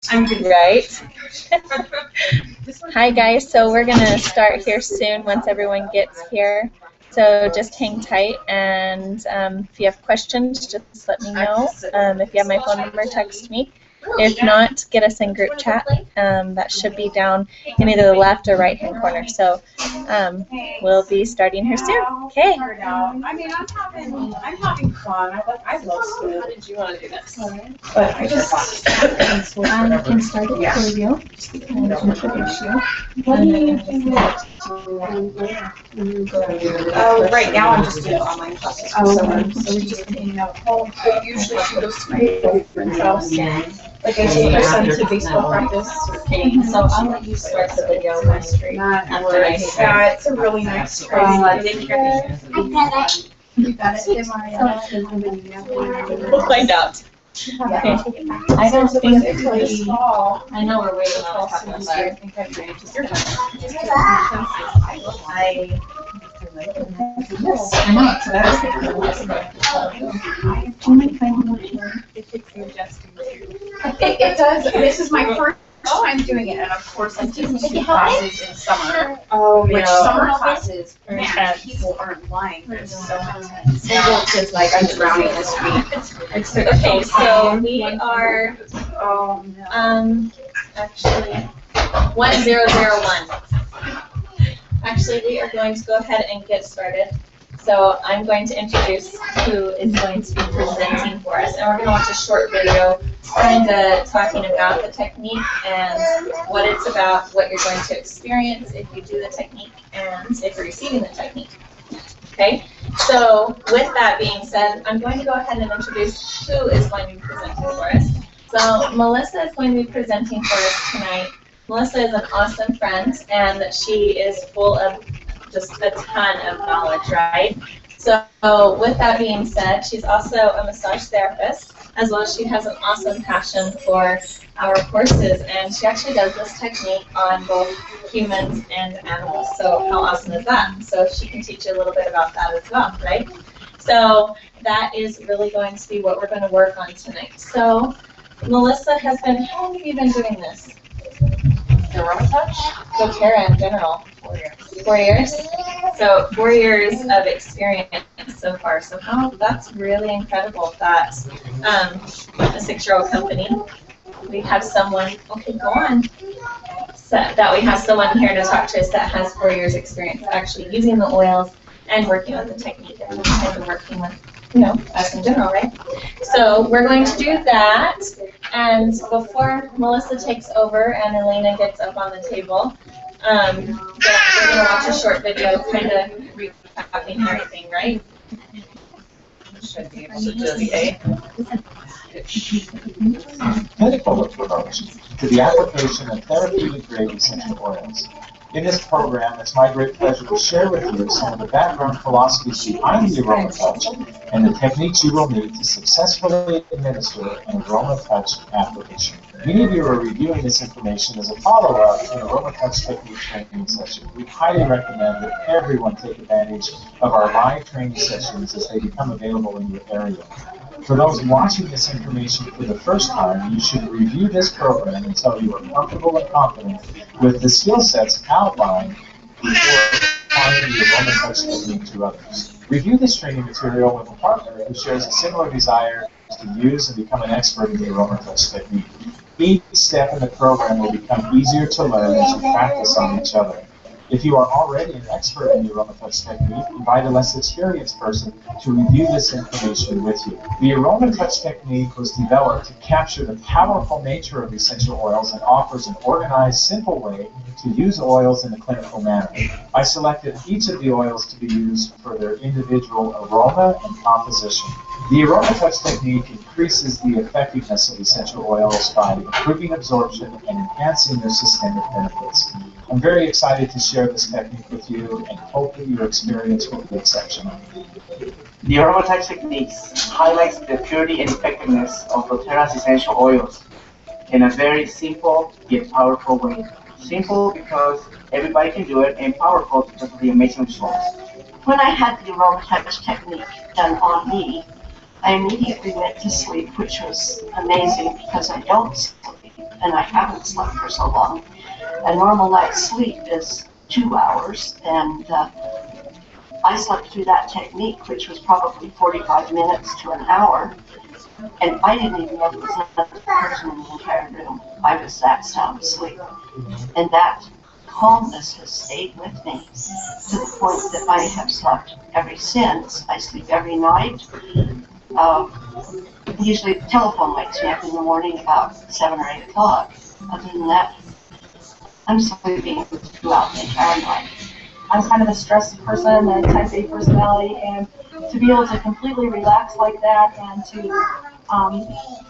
I'm good. Right? Hi guys, so we're going to start here soon once everyone gets here. So just hang tight, and if you have questions, just let me know. If you have my phone number, text me. If not, get us in group chat. That should be down in either the left or right hand corner. So we'll be starting here soon. Okay. I mean, I'm having fun. I love school. How did you want to do this? But I just I can start it for you. And introduce you. What do you think? right now I'm just doing online classes for summer, so we're just hanging out at home. But usually she goes to my boyfriend's house. Like I take her son to baseball practice. Okay, so I'll let you start the video on my screen. Yeah, it's a really nice place. You got it. We'll find out. Okay. I don't think I know we're waiting on a couple of I think I'm ready to start. I know it's It does. This is my first time doing it, and of course I'm taking 2 classes in summer. Which summer classes, man, people aren't lying. There's so much. It's like I'm drowning this week. Okay, so we are actually 1001. Actually, we are going to go ahead and get started. So I'm going to introduce who is going to be presenting for us, and we're going to watch a short video kind of talking about the technique and what it's about, what you're going to experience if you do the technique, and if you're receiving the technique. Okay, so with that being said, I'm going to go ahead and introduce who is going to be presenting for us. So Melissa is going to be presenting for us tonight. Melissa is an awesome friend, and she is full of just a ton of knowledge, right? So with that being said, she's also a massage therapist, as well as she has an awesome passion for our courses, and she actually does this technique on both humans and animals. So how awesome is that? So she can teach you a little bit about that as well, right? So that is really going to be what we're going to work on tonight. So Melissa has been, how long have you been doing this? AromaTouch? doTERRA in general. 4 years. 4 years? So 4 years of experience so far. So that's really incredible that a 6-year-old company, we have someone, okay, go on, so that we have someone here to talk to us that has 4 years experience actually using the oils and working with the technique and kind of working with, you know, us in general, right? So we're going to do that, and before Melissa takes over and Elena gets up on the table, we're going to watch a short video kind of recapping everything, right? Should be able to do the A. Medical approach to the application of therapeutic-grade essential oils. In this program, it's my great pleasure to share with you some of the background philosophies behind the AromaTouch and the techniques you will need to successfully administer an AromaTouch application. Many of you are reviewing this information as a follow-up to an AromaTouch Technique training session. We highly recommend that everyone take advantage of our live training sessions as they become available in your area. For those watching this information for the first time, you should review this program until you are comfortable and confident with the skill sets outlined before applying the AromaTouch technique to others. Review this training material with a partner who shares a similar desire to use and become an expert in the AromaTouch technique. Each step in the program will become easier to learn as you practice on each other. If you are already an expert in the AromaTouch technique, invite a less experienced person to review this information with you. The AromaTouch technique was developed to capture the powerful nature of essential oils and offers an organized, simple way to use oils in a clinical manner. I selected each of the oils to be used for their individual aroma and composition. The AromaTouch technique increases the effectiveness of essential oils by improving absorption and enhancing their systemic benefits. I'm very excited to share this technique with you and hope that your experience will be exceptional. The AromaTouch techniques highlights the purity and effectiveness of doTERRA's essential oils in a very simple yet powerful way. Simple because everybody can do it, and powerful because of the amazing results. When I had the AromaTouch technique done on me, I immediately went to sleep, which was amazing because I don't sleep. and I haven't slept for so long. A normal night's sleep is 2 hours, and I slept through that technique, which was probably 45 minutes to an hour, and I didn't even know there was another person in the entire room. I was that sound asleep. And that calmness has stayed with me to the point that I have slept ever since. I sleep every night. Usually the telephone wakes me up in the morning about 7 or 8 o'clock. Other than that, I'm sleeping throughout the entire night. I'm kind of a stressed person, a type A personality, and to be able to completely relax like that and to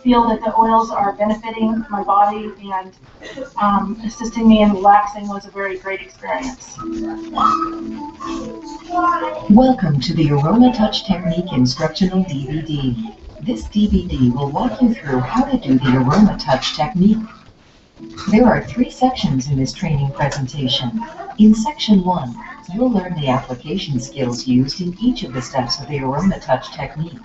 feel that the oils are benefiting my body and assisting me in relaxing was a very great experience. Welcome to the AromaTouch Technique instructional DVD. This DVD will walk you through how to do the AromaTouch Technique. There are 3 sections in this training presentation. In section 1, you'll learn the application skills used in each of the steps of the AromaTouch Technique.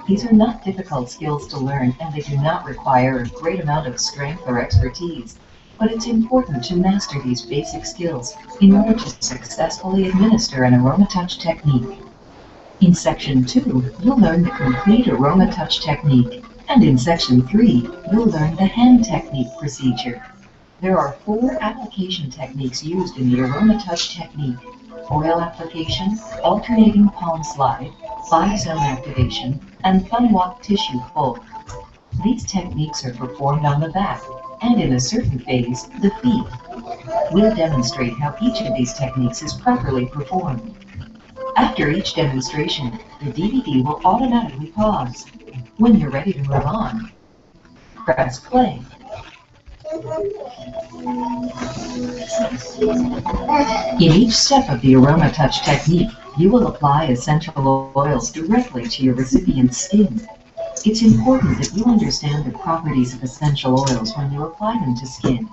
These are not difficult skills to learn, and they do not require a great amount of strength or expertise, but it's important to master these basic skills in order to successfully administer an AromaTouch technique. In section 2, you'll learn the complete AromaTouch technique, and in section 3, you'll learn the hand technique procedure. There are 4 application techniques used in the AromaTouch technique: oil application, alternating palm slide, 5-zone activation, and thumb walk tissue pull. These techniques are performed on the back, and in a certain phase, the feet. We'll demonstrate how each of these techniques is properly performed. After each demonstration, the DVD will automatically pause. When you're ready to move on, press play. In each step of the AromaTouch technique, you will apply essential oils directly to your recipient's skin. It's important that you understand the properties of essential oils when you apply them to skin.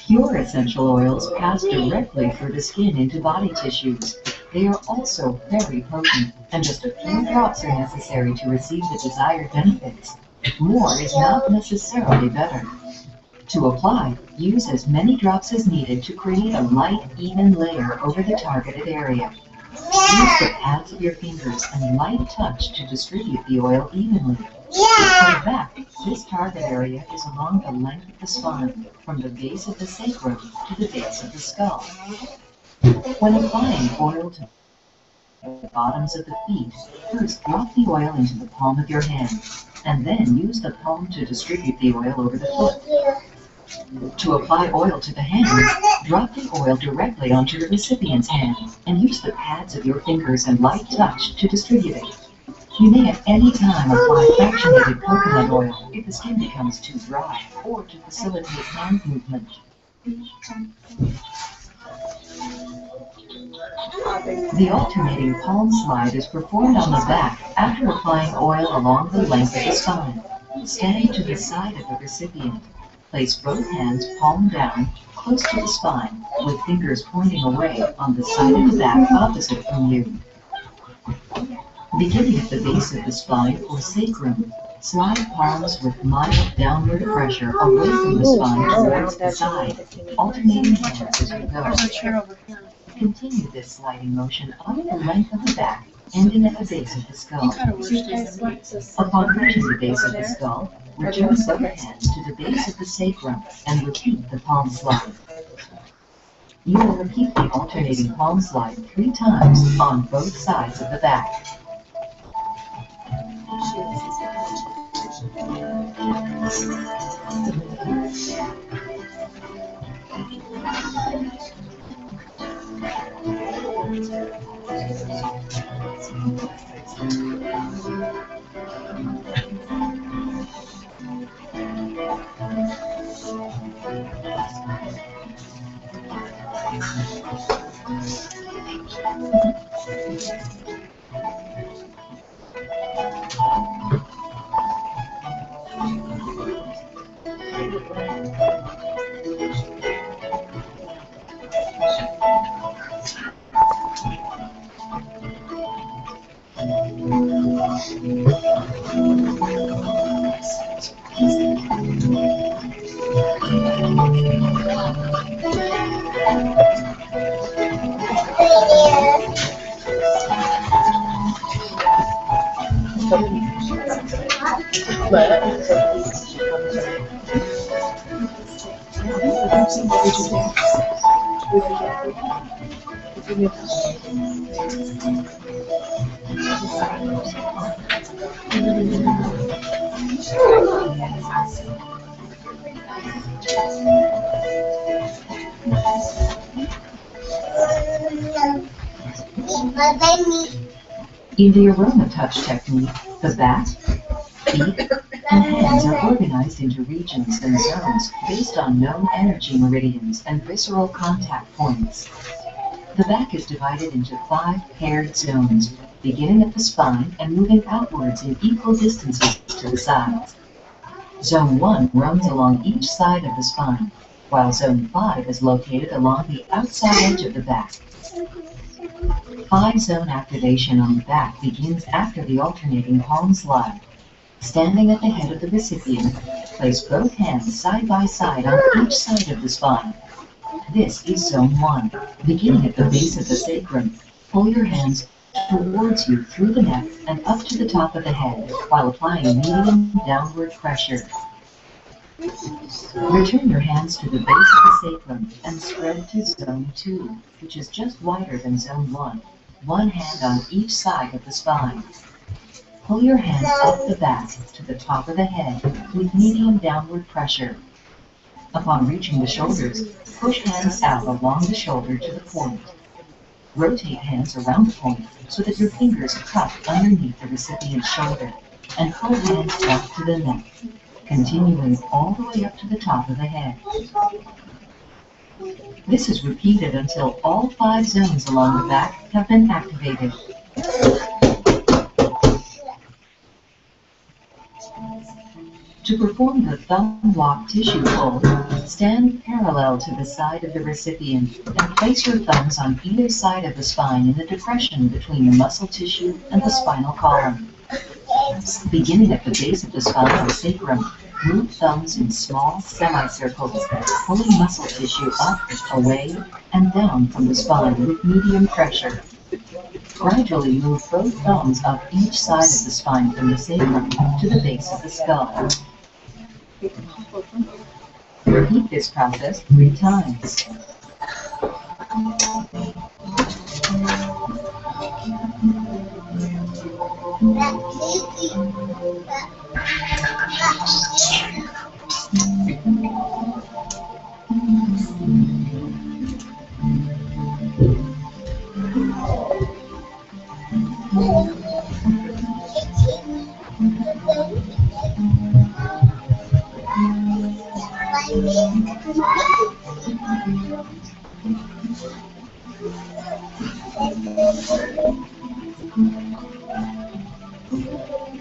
Pure essential oils pass directly through the skin into body tissues. They are also very potent, and just a few drops are necessary to receive the desired benefits. More is not necessarily better. To apply, use as many drops as needed to create a light, even layer over the targeted area. Use the pads of your fingers and light touch to distribute the oil evenly. For the back, this target area is along the length of the spine, from the base of the sacrum to the base of the skull. When applying oil to the bottoms of the feet, first drop the oil into the palm of your hand, and then use the palm to distribute the oil over the foot. To apply oil to the hands, drop the oil directly onto the recipient's hand, and use the pads of your fingers and light touch to distribute it. You may at any time apply fractionated coconut oil if the skin becomes too dry, or to facilitate hand movement. The alternating palm slide is performed on the back after applying oil along the length of the spine. Standing to the side of the recipient, place both hands palm down, close to the spine, with fingers pointing away on the side of the back opposite from you. Beginning at the base of the spine or sacrum, slide palms with mild downward pressure away from the spine towards the side, alternating hands as you go. Continue this sliding motion up the length of the back, ending at the base of the skull. Upon reaching the base of the skull, return both hands to the base of the sacrum and repeat the palm slide. You will repeat the alternating palm slide 3 times on both sides of the back. In the AromaTouch technique, the back, feet, and hands are organized into regions and zones based on known energy meridians and visceral contact points. The back is divided into 5 paired zones, beginning at the spine and moving outwards in equal distances to the sides. Zone 1 runs along each side of the spine, while Zone 5 is located along the outside edge of the back. 5-zone activation on the back begins after the alternating palm slide. Standing at the head of the recipient, place both hands side by side on each side of the spine. This is Zone 1. Beginning at the base of the sacrum, pull your hands towards you through the neck and up to the top of the head while applying medium downward pressure. Return your hands to the base of the sacrum and spread to Zone 2, which is just wider than Zone 1. One hand on each side of the spine. Pull your hands up the back to the top of the head with medium downward pressure. Upon reaching the shoulders, push hands out along the shoulder to the point. Rotate hands around the point so that your fingers cup underneath the recipient's shoulder, and pull hands back to the neck, continuing all the way up to the top of the head. This is repeated until all 5 zones along the back have been activated. To perform the thumb lock tissue pull, stand parallel to the side of the recipient and place your thumbs on either side of the spine in the depression between the muscle tissue and the spinal column. Beginning at the base of the spine or sacrum, move thumbs in small semicircles, pulling muscle tissue up, away, and down from the spine with medium pressure. Gradually move both thumbs up each side of the spine from the sacrum to the base of the skull. Repeat this process 3 times.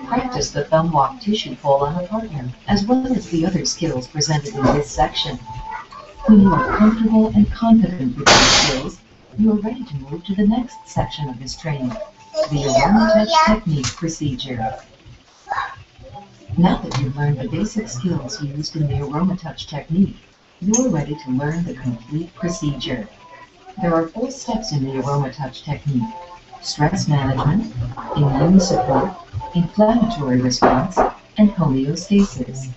Practice the thumb walk tissue pull on a partner, as well as the other skills presented in this section. When you are comfortable and confident with these skills, you are ready to move to the next section of this training, the AromaTouch Technique procedure. Now that you've learned the basic skills used in the AromaTouch Technique, you are ready to learn the complete procedure. There are 4 steps in the AromaTouch Technique: stress management, immune support, inflammatory response, and homeostasis.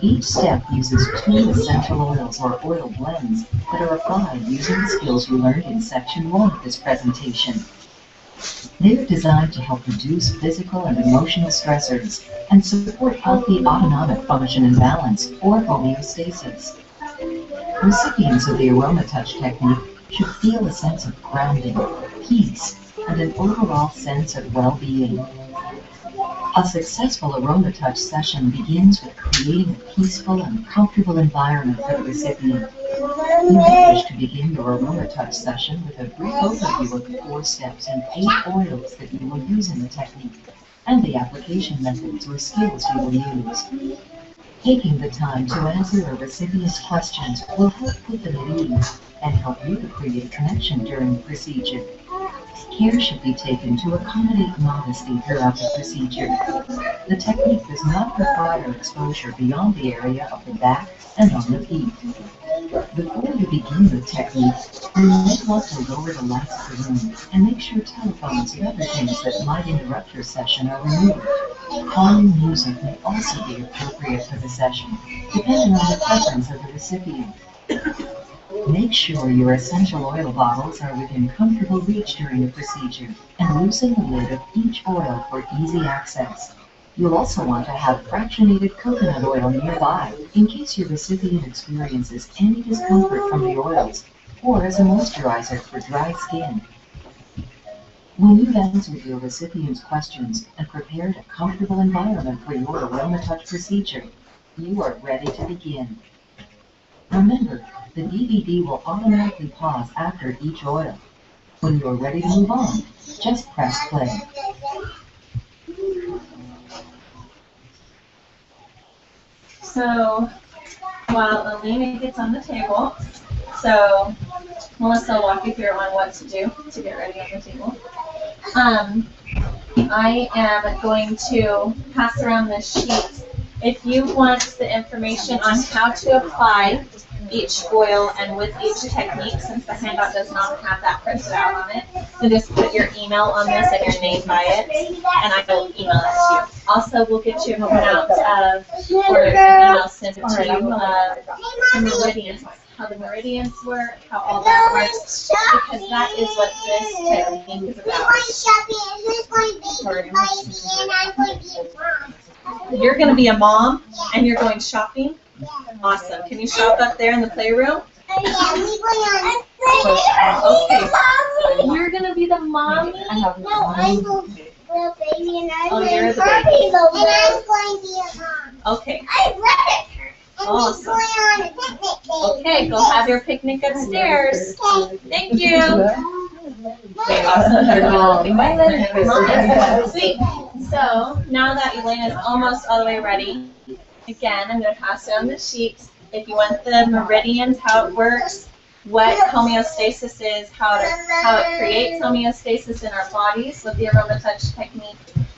Each step uses 2 essential oils or oil blends that are applied using the skills you learned in Section 1 of this presentation. They are designed to help reduce physical and emotional stressors and support healthy autonomic function and balance, or homeostasis. Recipients of the AromaTouch Technique should feel a sense of grounding, peace, and an overall sense of well-being. A successful AromaTouch session begins with creating a peaceful and comfortable environment for the recipient. You may wish to begin your AromaTouch session with a brief overview of the 4 steps and 8 oils that you will use in the technique, and the application methods or skills you will use. Taking the time to answer a recipient's questions will help put them at ease and help you to create a connection during the procedure. Care should be taken to accommodate modesty throughout the procedure. The technique does not require exposure beyond the area of the back and on the feet. Before you begin the technique, you may want to lower the lights of the room and make sure telephones and other things that might interrupt your session are removed. Calming music may also be appropriate for the session, depending on the preference of the recipient. Make sure your essential oil bottles are within comfortable reach during the procedure, and loosen the lid of each oil for easy access. You'll also want to have fractionated coconut oil nearby in case your recipient experiences any discomfort from the oils, or as a moisturizer for dry skin. When you've answered your recipient's questions and prepared a comfortable environment for your AromaTouch procedure, you are ready to begin. Remember, the DVD will automatically pause after each oil. When you are ready to move on, just press play. So while Alina gets on the table, so Melissa will walk you through on what to do to get ready on the table. I am going to pass around this sheet. If you want the information on how to apply each oil and with each technique, since the handout does not have that printed out on it, then just put your email on this and your name by it, and I will email it to you. Also, we'll get you a printout of, or an email sent to you the meridians, how the meridians work, how all that works, because that is what this technique is about. You're going to be a mom, and you're going shopping? Awesome. Can you shop up there in the playroom? Okay. You're going to be the mommy? No, I'm the baby and I'm you're the baby. baby. And I'm going to be a mom. Okay. I read it. And Awesome. she's going on a picnic day. Okay, go have your picnic upstairs. Okay. Thank you. Okay, awesome. Sweet. So now that Elena's almost all the way ready, again, I'm going to pass down the sheets. If you want the meridians, how it works, what homeostasis is, how it creates homeostasis in our bodies with the AromaTouch technique,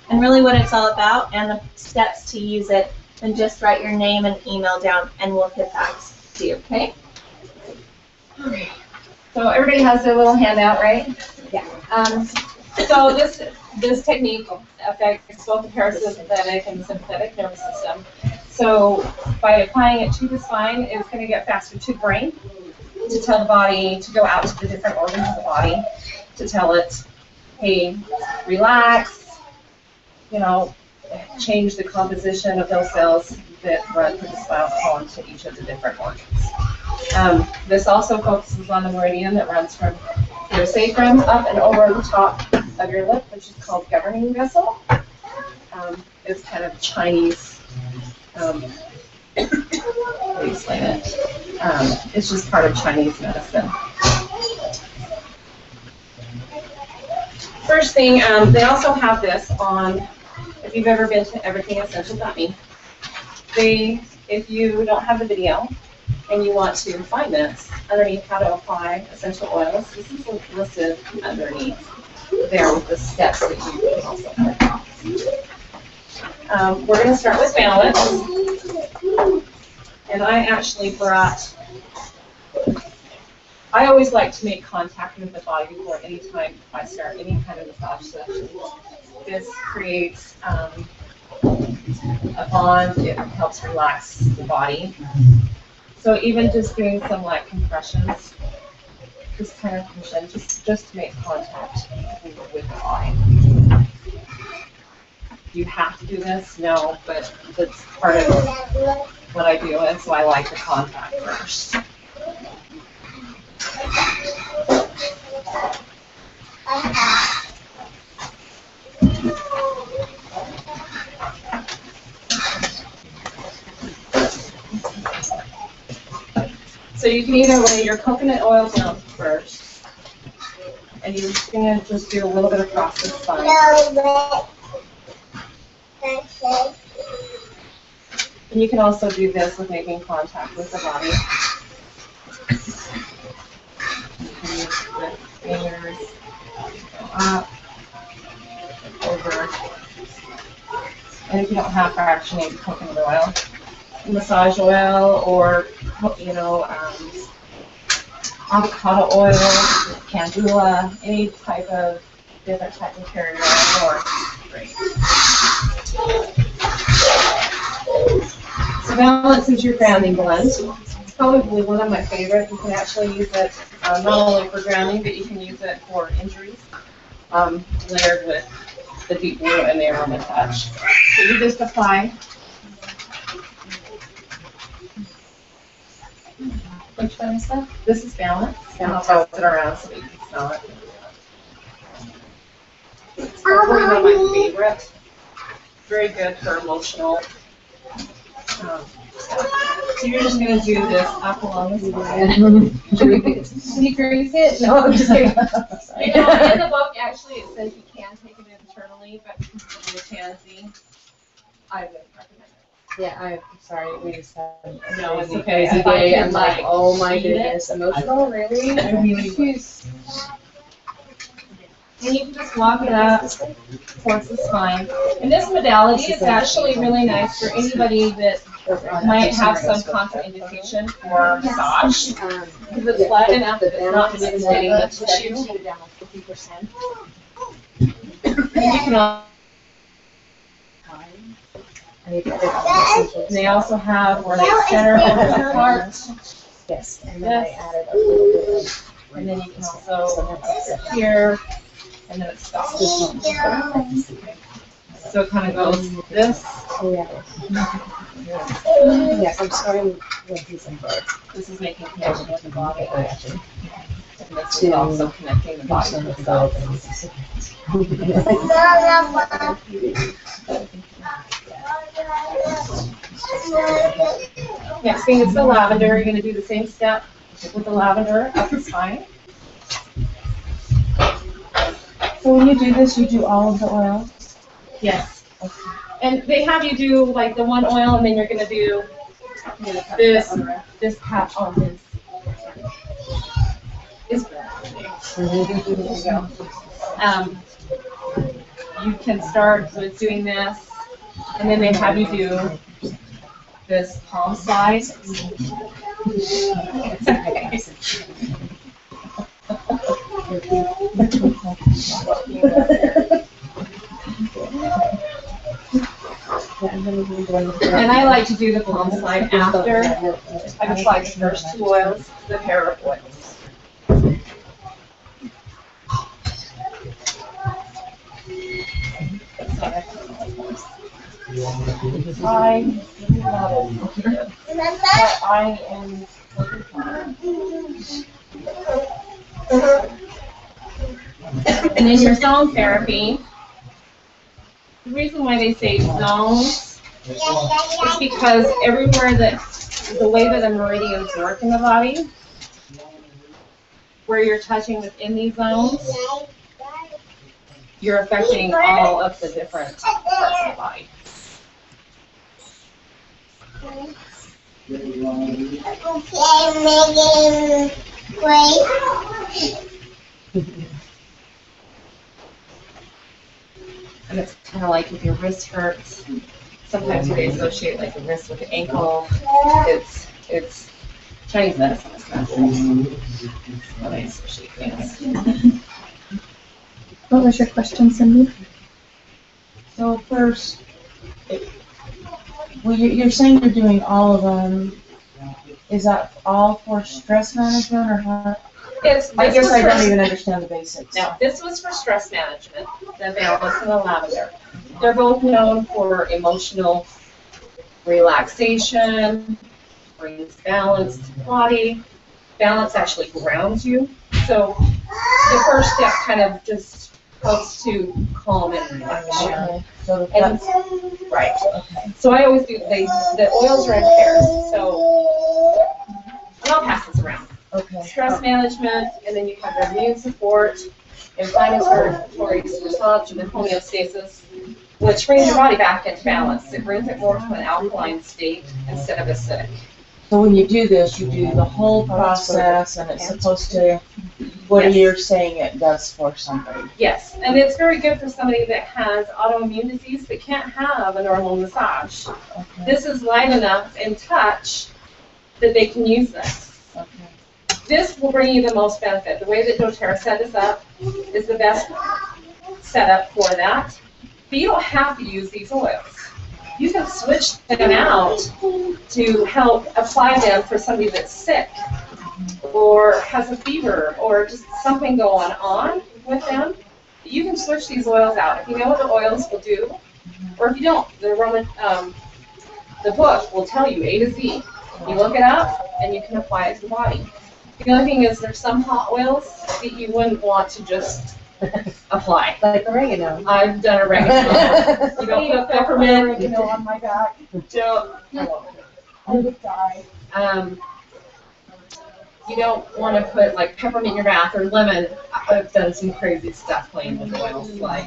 and really what it's all about, and the steps to use it, then just write your name and email down, and we'll get back to you, okay? Okay. So everybody has their little handout, right? Yeah. So this technique affects both the parasympathetic and sympathetic nervous system. So by applying it to the spine, it's going to get faster to the brain to tell the body to go out to the different organs of the body to tell it, hey, relax, you know, change the composition of those cells that run through the spinal column to each of the different organs. This also focuses on the meridian that runs from your sacrum up and over the top of your lip, which is called governing vessel. It's kind of Chinese. How do you explain it? It's just part of Chinese medicine. First thing, they also have this on, if you've ever been to everythingessential.me, if you don't have the video and you want to find this underneath how to apply essential oils, this is listed underneath there with the steps that you can also follow. We're going to start with balance, and I actually brought, I always like to make contact with the body before any time I start any kind of massage session. This creates a bond, it helps relax the body. So even just doing some light compressions, just kind of compression, just to make contact with the body. Do you have to do this? No, but that's part of what I do, and so I like the contact first. So you can either lay your coconut oil down first, and you're just going to just do a little bit across the spine. And you can also do this with making contact with the body. You can use the fingers, go up, over. And if you don't have fractionated coconut oil, massage oil or, avocado oil, candula, any type of different type of carrier oil or great. So balance is your grounding blend. It's probably one of my favorite. You can actually use it not only for grounding, but you can use it for injuries, layered with the deep blue and the AromaTouch. So you just apply. Which one is that? This is balance. And I'll toss it around so you can smell it. It's probably one of my favorite. Very good for emotional stuff. So you're just going to do this up along the spine. Can you drink it? No, I'm just kidding. In the book, actually, it says you can take it internally, but because of the tansy, I would recommend it. Yeah, I'm sorry, we just had No, it's a okay. crazy If I day. can, I'm like, oh my eat it, goodness, emotional, really? I really would. And you can just walk it up towards the spine. And this modality is actually really nice for anybody that might have some contraindication for massage. Because it's flat enough that it's not manipulating the tissue. And you can and they also have where they center over the heart. Yes, and then I added a little bit of. And then you can also here, and then it stops. So it kind of goes this. Yes, I'm starting with these birds. This is making connection with the body. And this is also connecting the body with the cells. Next thing is the lavender. You're going to do the same step with the lavender up the spine. So when you do this, you do all of the oils? Yes. And they have you do like the one oil, and then you're going to do this patch on this. You can start with doing this, and then they have you do this palm slide. And I like to do the palm slide after I've applied the first two oils, the pair of oils. I am. And in your zone therapy, the reason why they say zones is because everywhere that the way that the meridians work in the body, where you're touching within these zones, you're affecting all of the different parts of the body. And it's kind of like if your wrist hurts, sometimes they associate like the wrist with the ankle. It's Chinese medicine is kind of what I associate things. What was your question, Cindy? So first, well, you're saying you're doing all of them. Is that all for stress management, or how? I guess I don't even understand the basics. Now, this was for stress management, the valgus and the lavender. They're both known for emotional relaxation, brings balance to the body. Balance actually grounds you. So the first step kind of just helps to calm and relax you. Okay. So Right. Okay. So I always do, the oils are in pairs, so I'll pass this around. Okay. Stress management, and then you have the immune support, inflammatory response, and homeostasis, which brings your body back into balance. It brings it more to an alkaline state instead of acidic. So when you do this, you do the whole process, and it's supposed to what Yes. you're saying it does for somebody. Yes, and it's very good for somebody that has autoimmune disease that can't have a normal massage. Okay. This is light enough in touch that they can use this. Okay. This will bring you the most benefit. The way that doTERRA set us up is the best setup for that. But you don't have to use these oils. You can switch them out to help apply them for somebody that's sick or has a fever or just something going on with them. You can switch these oils out. If you know what the oils will do, or if you don't, the book will tell you A to Z. You look it up and you can apply it to the body. The only thing is there's some hot oils that you wouldn't want to just apply. Like oregano. I've done oregano. You don't put peppermint. Oregano on my back. Don't. I would die. You don't want to put like peppermint in your bath or lemon. I've done some crazy stuff playing with oils. Like,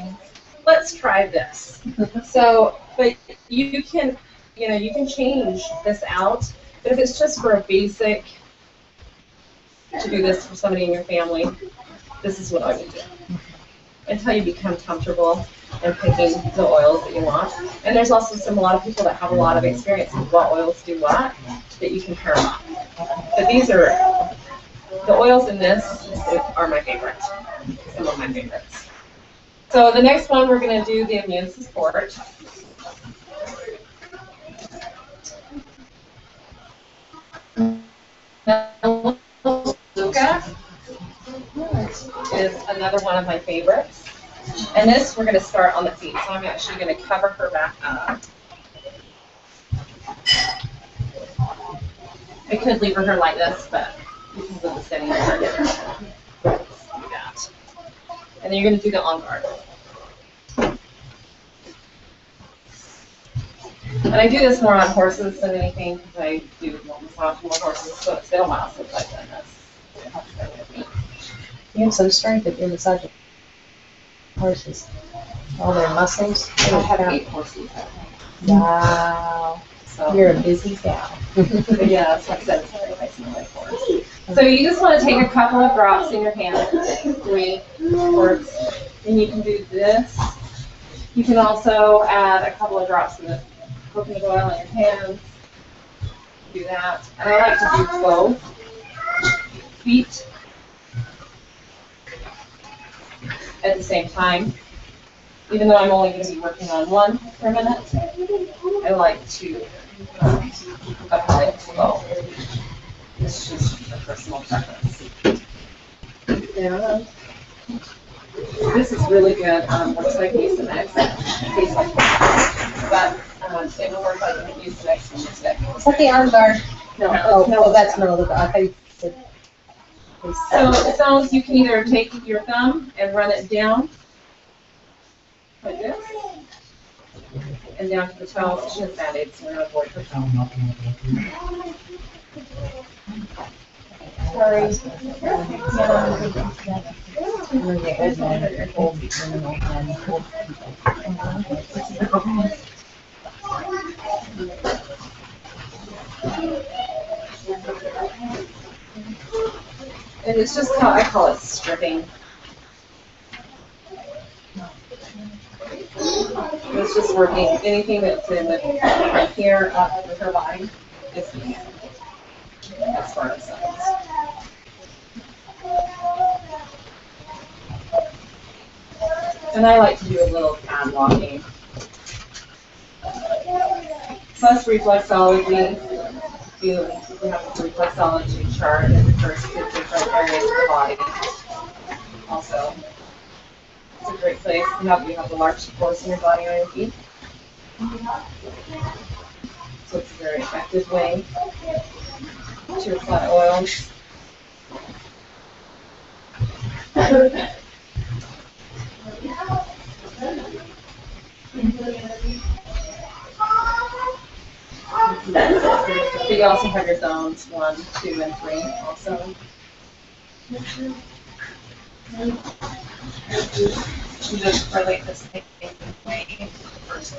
let's try this. So, but you can, you can change this out. But if it's just for a basic, to do this for somebody in your family, this is what I would do. Until you become comfortable in picking the oils that you want. And there's also a lot of people that have a lot of experience with what oils do what, that you can pair them up. But these are, the oils in this are my favorite, some of my favorites. So the next one, we're going to do the immune support. Luca is another one of my favorites. And this, we're going to start on the feet. So I'm actually going to cover her back up. I could leave her like this, but because of the setting, I'm going to do that. And then you're going to do the on guard. And I do this more on horses than anything because I do massage more horses, so it's been a while since I've done this. You have some strength if you're massaging horses. All their muscles. I have 8 horses. Wow. So You're a busy gal. yeah, that's like I said, it's very nice and light horse. So you just want to take a couple of drops in your hand, 3 works, and you can do this. You can also add a couple of drops of the coconut oil in your hands. Do that. And I like to do both feet at the same time. Even though I'm only going to be working on one for a minute, I like to apply both. It's just a personal preference. Yeah. This is really good. Works like Mucinex. Tastes like but it will work like Mucinex and stick. Is that the arm guard? No, That's Melaleuca. I said. So it sounds you can either take your thumb and run it down like this, and down to the toe. She has Band-Aids, so we're going to avoid her toe. Sorry. And it's just how I call it stripping. It's just working anything that's in the right here up with her body is as far as size. And I like to do a little pad walking. So that's reflexology. We have a reflexology chart that refers to different areas of the body. Also, it's a great place. You have the large force in your body on your feet. So it's a very effective way to apply oils. But you also have your zones 1, 2, and 3 also. You just relate this thing way first.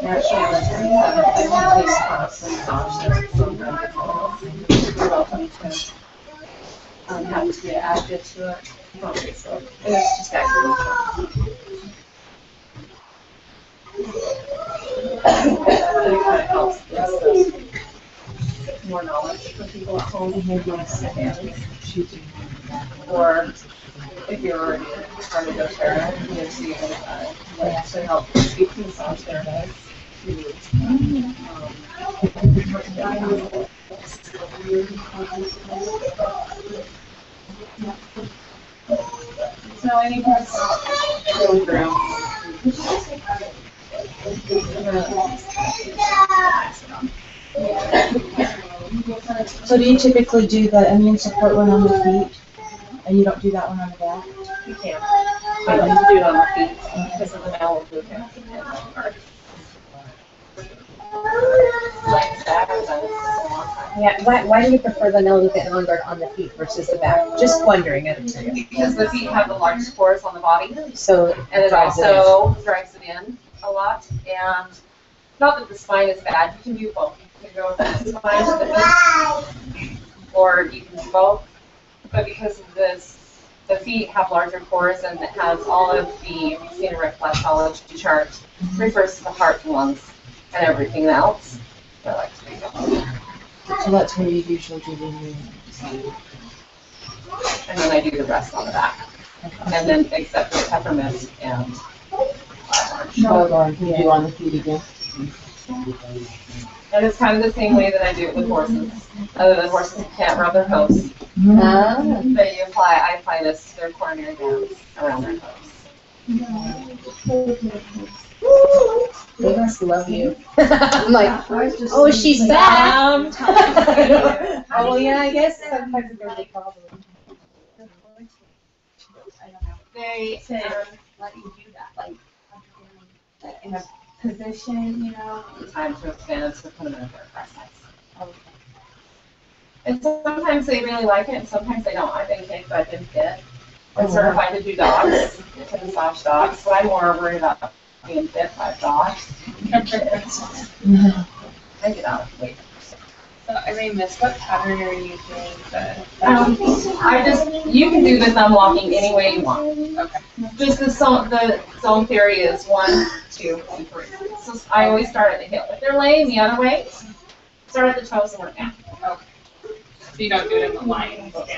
Actually, on the 27th, I want to take some options, some you're welcome to have to be added to it on Facebook. It's just that group. It really kind of helps more knowledge for people at home who want to families. Or if you're already started doTERRA, you can see what to help speak to massage therapists. So any questions? Going through. So do you typically do the immune support one on the feet, and you don't do that one on the back? You can. I like to do it on the feet because of the malablution. Yeah, why do you prefer the Nellulite and On Guard on the feet versus the back? Just wondering, out of curiosity. Because the feet have the largest pores on the body, So, and it also drives it in a lot. And not that the spine is bad, you can do both. You can go from the spine to the feet, or you can do both. But because of this, the feet have larger pores and it has all of the, if you've seen a reflexology chart, refers to the heart, lungs, and everything else. I like to do that. So that's where you usually do the immune. And then I do the rest on the back. And then except for peppermint and You do on the feet again. and it's kind of the same way that I do it with horses. Other than horses can't rub their hooves. Ah. But I apply this to their coronary bands around their hooves. They must love you. I'm like, oh, she's back. Oh, well, yeah, I guess sometimes it's a big problem. They Let you do that, like in a position, you know. time to expand to put them in a fair process. And sometimes they really like it, and sometimes they don't. I've been kicked, but I've been fit. I'm certified to do dogs, to massage dogs, but I'm more worried about being fit by dogs. I get out of weight. So I may miss, what pattern are you doing? You can do the thumb walking any way you want. Okay. Just the zone theory is 1, 2, and 3. So I always start at the heel. If they're laying the other way, start at the toes and work down. Okay. So you don't do it in the line. But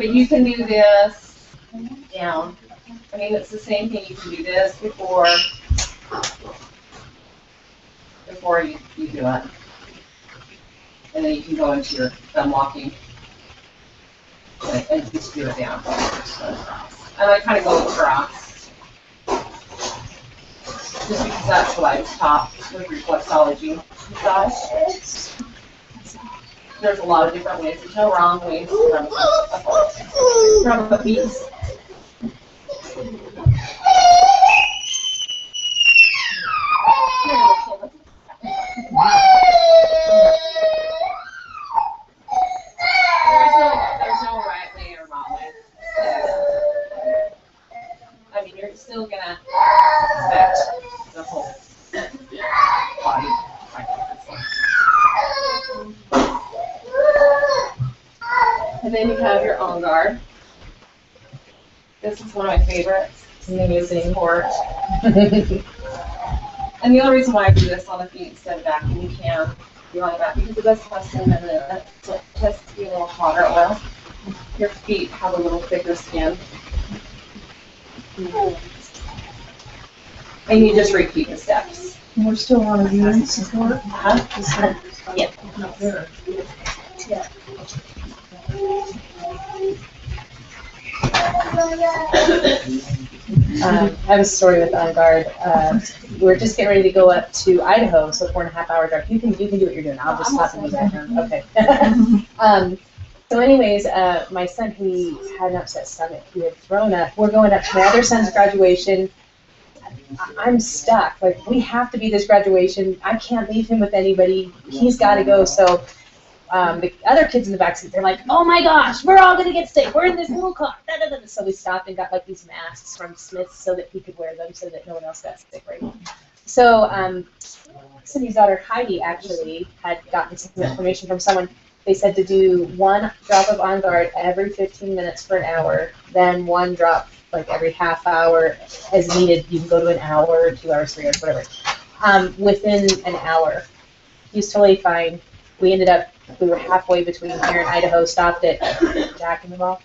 you can do this down. I mean, it's the same thing. You can do this before you do it. And then you can go into your thumb walking and just do it down. And I kind of go across. Just because that's what I was taught with reflexology massage. There's a lot of different ways. There's no wrong ways to rub a piece. There's no right way or wrong way. I mean, you're still gonna affect the whole body. And then you have your On Guard. This is one of my favorites. Amazing support. And the only reason why I do this on the feet instead of back, and you can do on the back, because it does have some in it. So it tends to be a little hotter oil. Your feet have a little thicker skin. And you just repeat the steps. And we're still on immune support? Yeah. I have a story with On Guard. We're just getting ready to go up to Idaho, so 4.5 hour drive. You can do what you're doing. I'll just stop in the background. Okay. So anyways, my son, he had an upset stomach. He had thrown up. We're going up to my other son's graduation. I'm stuck. Like, we have to be this graduation. I can't leave him with anybody. He's got to go. So the other kids in the backseat, they're like, oh my gosh, we're all going to get sick. We're in this little car. So we stopped and got like these masks from Smith's so that he could wear them so that no one else got sick, right? So, Cindy's daughter Heidi actually had gotten some information from someone. They said to do 1 drop of On Guard every 15 minutes for an hour, then 1 drop like every half hour as needed. You can go to an hour, 2 hours, 3 hours, whatever. Within an hour. He was totally fine. We were halfway between here and Idaho, stopped at Jack in the Box.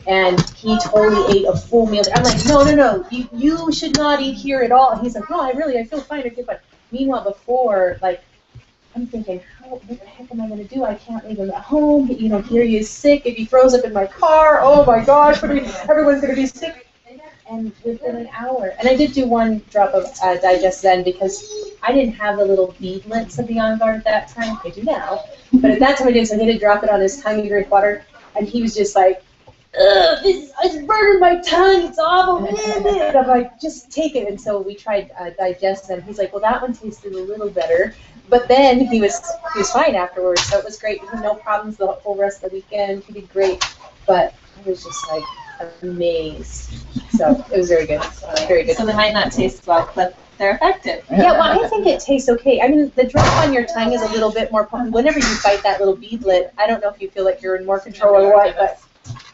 And he totally ate a full meal. I'm like, no, you should not eat here at all. And he's like, no, I feel fine, I feel fine. Meanwhile, before, like, I'm thinking, what the heck am I going to do? I can't leave him at home. You know, here he is sick. If he throws up in my car, oh my gosh, everyone's going to be sick. And within an hour, and I did do 1 drop of Digest Zen because I didn't have the little beadlets of the On Guard at that time. I do now. But at that time I did, so I had to drop it on his tongue to drink water. And he was just like, ugh, it's burning my tongue, it's awful. And I'm like, just take it. And so we tried Digest Zen. He's like, well, that one tasted a little better. But then he was fine afterwards, so it was great. No problems the whole rest of the weekend. He did great. But I was just like amazed. So it was very good. Very good. So they might not taste well, but they're effective. Yeah, well, I think it tastes okay. I mean, the drop on your tongue is a little bit more potent. Whenever you bite that little beadlet, I don't know if you feel like you're in more control or what, but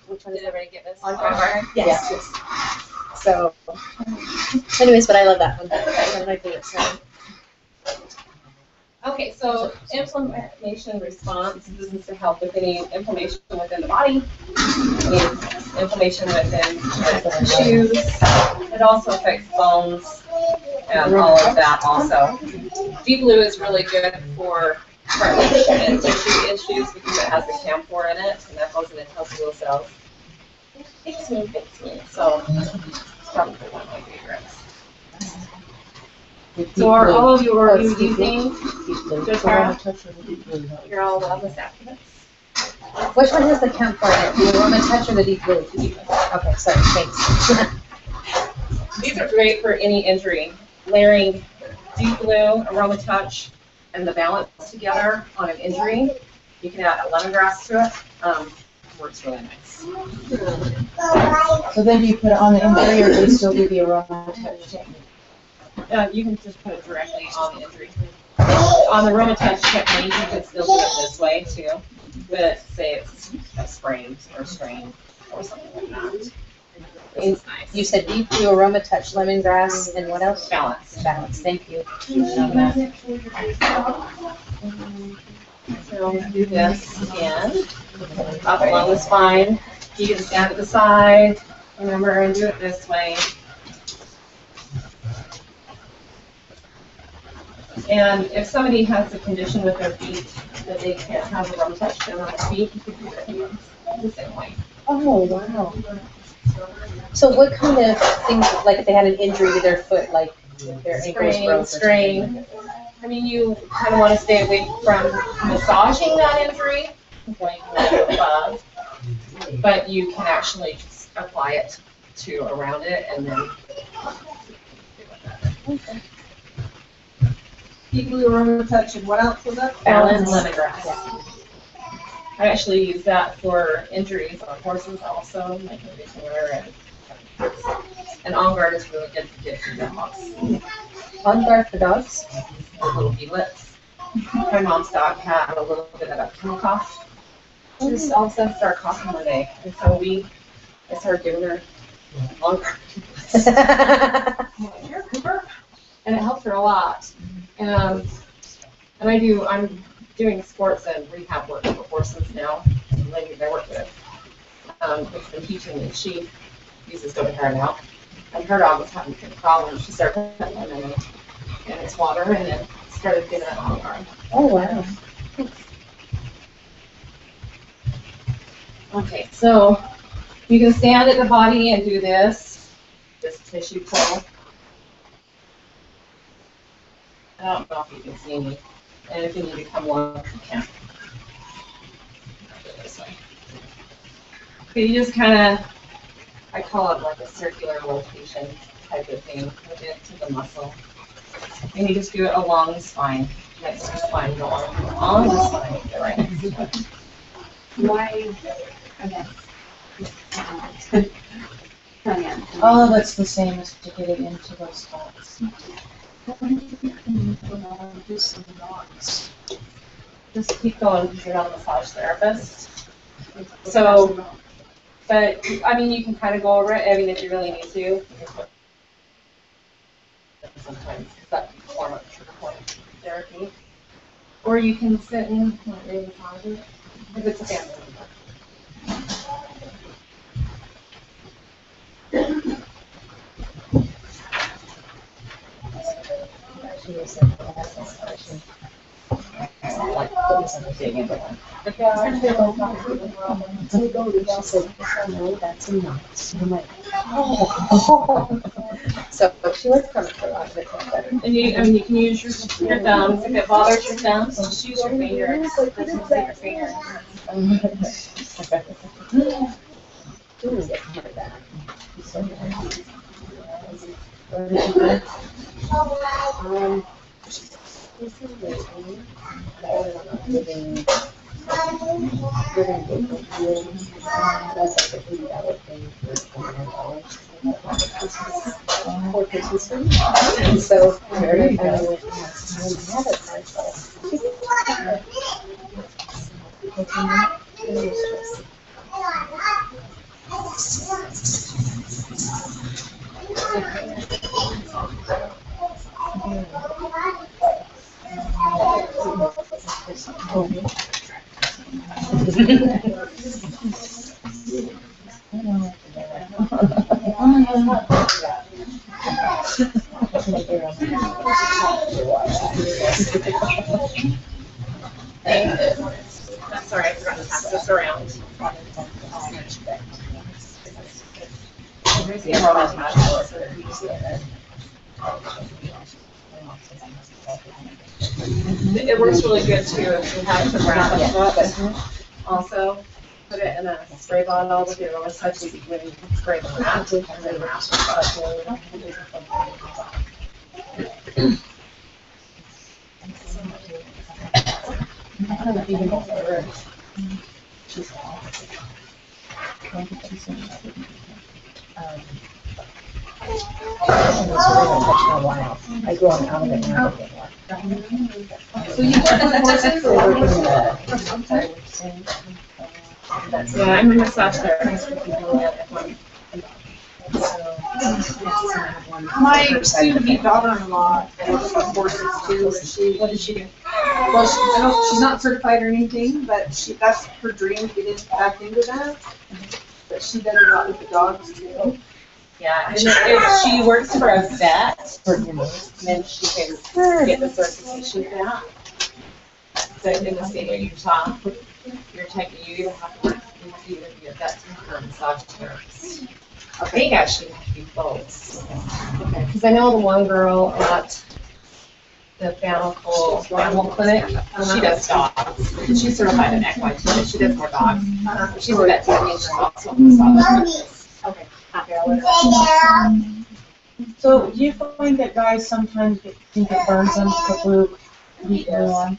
which one is Did everybody get this? On Guard? Yes. So, anyways, but I love that one. That's one of my favorite sounds. Okay, so inflammation response, this is to help with any inflammation within the body, any inflammation within the tissues. It also affects bones and all of that also. Deep Blue is really good for cartilage and tissue issues because it has the camphor in it, and that goes into healthy little cells. Fix me. So it's probably one of my favorites. So are all of you using Good Tara? You're all wellness activists? Which one has the camphor in it? The AromaTouch or the Deep Blue? Okay, sorry, thanks. These are great for any injury. Layering Deep Blue, AromaTouch, and the balance together on an injury. You can add lemongrass to it. Works really nice. So then do you put it on the injury or do you still do the AromaTouch Technique? You can just put it directly on the injury. On the AromaTouch Technique, you can still do it this way too. But say it's a sprain or strain or something like that. It's nice. You said Deep Blue, AromaTouch, lemongrass, and what else? Balance. Balance, thank you. So we'll do this again. Up along the spine. You can stand at the side. Remember, and do it this way. And if somebody has a condition with their feet that they can't have a AromaTouch on their feet, you can do their hands the same way. Oh, wow. So what kind of things, like if they had an injury to their foot, like their ankles broke? Strain. I mean, you kind of want to stay away from massaging that injury, like above, but you can actually just apply it to around it and then. Okay. Deep Blue, AromaTouch, and what else was that? Balance, lemongrass. Yeah. I actually use that for injuries on horses also, like medicinal and On Guard is really good for kids and dogs. On Guard for dogs? Little beadlets. My mom's dog had a little bit of a kennel cough. She just all of a sudden started coughing one day, and so I started giving her On Guard. Here, Cooper, and it helped her a lot. And I'm doing sports and rehab work for horses now. The lady that I work with has been teaching me. She uses doTERRA now. And her dog was having problems. She started putting it in its water and then started giving it On Guard. Oh, wow. Okay, so you can stand at the body and do this tissue pull. I don't know if you can see me. And if you need to come along, you can. Do it this way. Okay, you just kind of, I call it like a circular rotation type of thing with it to the muscle. And you just do it along the spine, next to the spine. You don't want to do it on the spine, but right next to it. Why? Okay. All of it's the same as to getting into those spots. Just keep going because you're not a massage therapist. So, but, I mean, you can kind of go over it, I mean, if you really need to. Sometimes that can form a trigger point therapy. Or you can sit and maybe massage it, if it's a family So she likes coming for a lot of it better. And you, I mean, you can use your thumbs. If it bothers your thumbs, just use your fingers. Just use your fingers. So, sorry, I forgot to pass this around. Here's the AromaTouch. It works really good too if you have to wrap it up. Also, put it in a spray bottle with your AromaTouch. You can spray the wrap and then wrap it up. I go on out of it now. So you work on the horses or yeah, I'm a massage therapist for people that want. My soon-to-be daughter-in-law works on horses too. What does she do? Well, she's not certified or anything, but that's her dream to get back into that. But she does a lot with the dogs too. Yeah, and if she works for a vet, then she can get the certification for that. So in the state of Utah, you either have to either be a vet or a massage therapist. I think actually you have to be both. Okay, because I know the one girl at the Bountiful Animal Clinic, she does dogs. She's certified in equine too, but she does more dogs. She's a vet too, and she's also a massage therapist. Okay. So do you find that guys sometimes think it burns them to put heat glue on?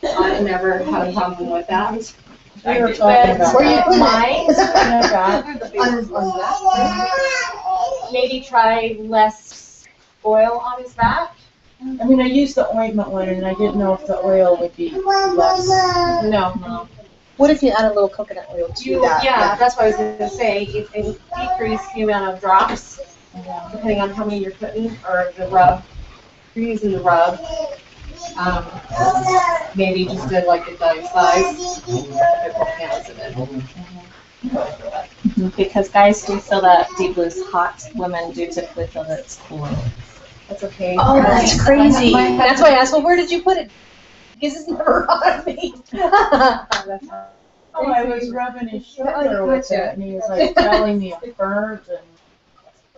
I never had a problem with that. We were talking about Where you put maybe try less oil on his back. I mean, I used the ointment one, and I didn't know if the oil would be less. No. What if you add a little coconut oil to that? Yeah, that's what I was going to say. If they decrease the amount of drops, depending on how many you're putting, or the rub, if you're using the rub, maybe just did like a dime size, Because guys do feel that deep blue is hot. Women do typically feel that it's cooling. That's okay. Oh, that's crazy. That's why I asked, well, where did you put it? Because it's never on me. Oh, I was rubbing his shoulder with it, and he was like telling me it burnt and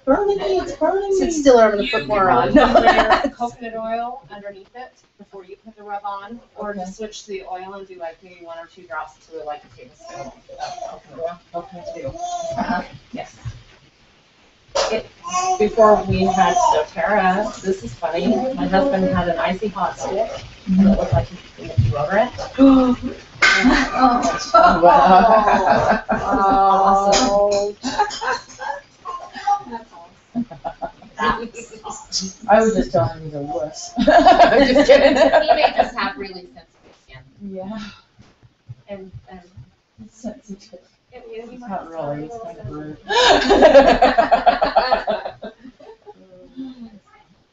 burning me, it's burning So me. it's still over to put more on. Layer coconut oil underneath it before you put the rub on, or just switch to the oil and do like maybe 1 or 2 drops to like a tablespoon of coconut oil. Okay, too. Yes. Before we had doTERRA, this is funny, my husband had an icy hot stick, and it looked like he could over it. Awesome. I would just tell him he's a wuss. I'm just kidding. He may just have really sensitive skin. Yeah. And It's sensitive. it's It's not really, it's kind of rude.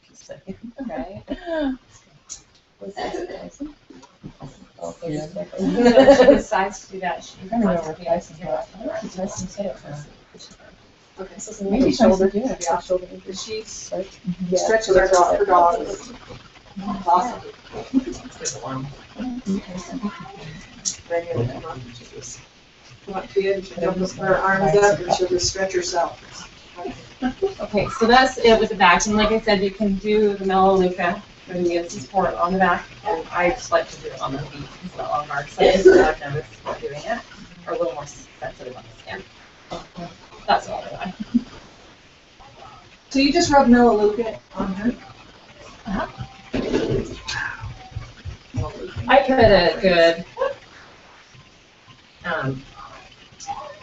Just saying. Right. Yeah. She decides to do that. She I don't know where Tyson's at. Tyson said it first. Okay, so Maybe maybe shoulder. Tyson did it. Yeah, shoulder. she's Stretches her dog. awesome. You want to open her arms up and she'll just stretch herself. Okay, so that's it with the back. And like I said, you can do the melaleuca for the support on the back. And I just like to do it on the feet because the long arms. So I've noticed while doing it are a little more sensitive on the skin. That's all I like. So you just rub melaleuca on her? I put a good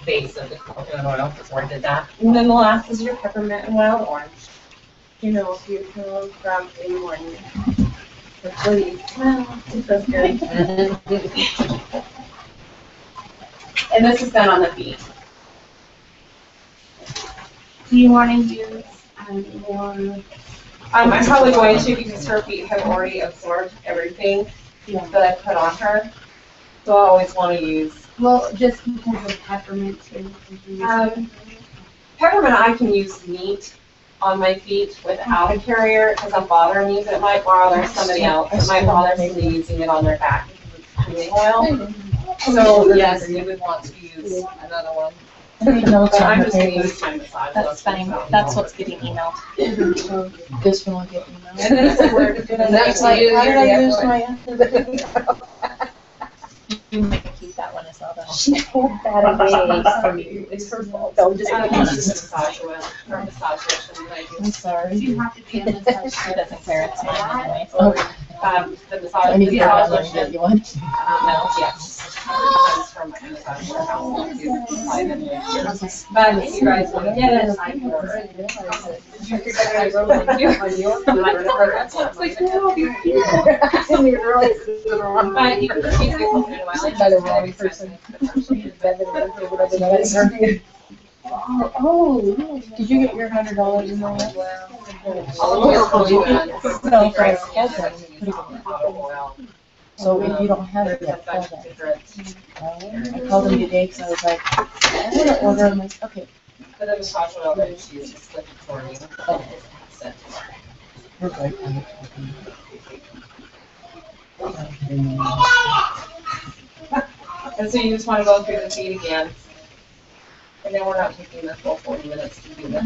base of the coconut oil before I did that. And then the last is your peppermint and wild orange. You know, if you come from in the morning. Please. Well, it feels good. And this is done on the feet. Do you want to use more? I'm probably going to because her feet have already absorbed everything that I put on her. So I always want to use. Well, just because of peppermint too. Peppermint I can use neat on my feet without a carrier because I'm bothering me, but it might bother somebody else. It might bother somebody using it on their back because it's cooling oil. So yes, you would want to use another one. But I'm just going to use my massage. That's fine. That's what's getting emailed. This one will get emailed. And then it's a word. And that's like, how did I use my? You can keep that one as well, though. She pulled that away from you. It's her fault. Don't just use massage oil or massage lotion that I I'm use. sorry. You have to be a massage. She doesn't care. It's mine anyway. The massage, I need to the get massage that one, get lotion. you one. No, yes. Comes from a massage warehouse. But if you guys want to get it, I can order it. But you can just use the coconut oil. By the wrong person. Oh, did you get your $100 in there? No, Frank, that's right. So if you don't have it yet, call them. I called them today because I was like, I want to order. I'm like, okay. For the massage oil that she uses, just slip it for me. We're right on And so you just want to go through the feet again. And then we're not taking the full 40 minutes to do this.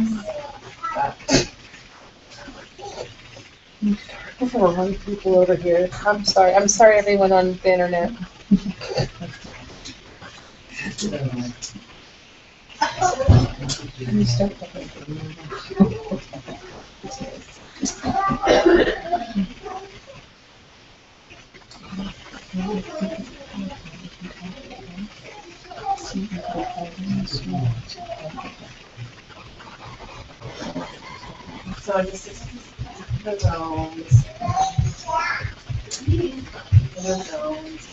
There's a lot of people over here. I'm sorry everyone on the internet. So just the zones. The zones.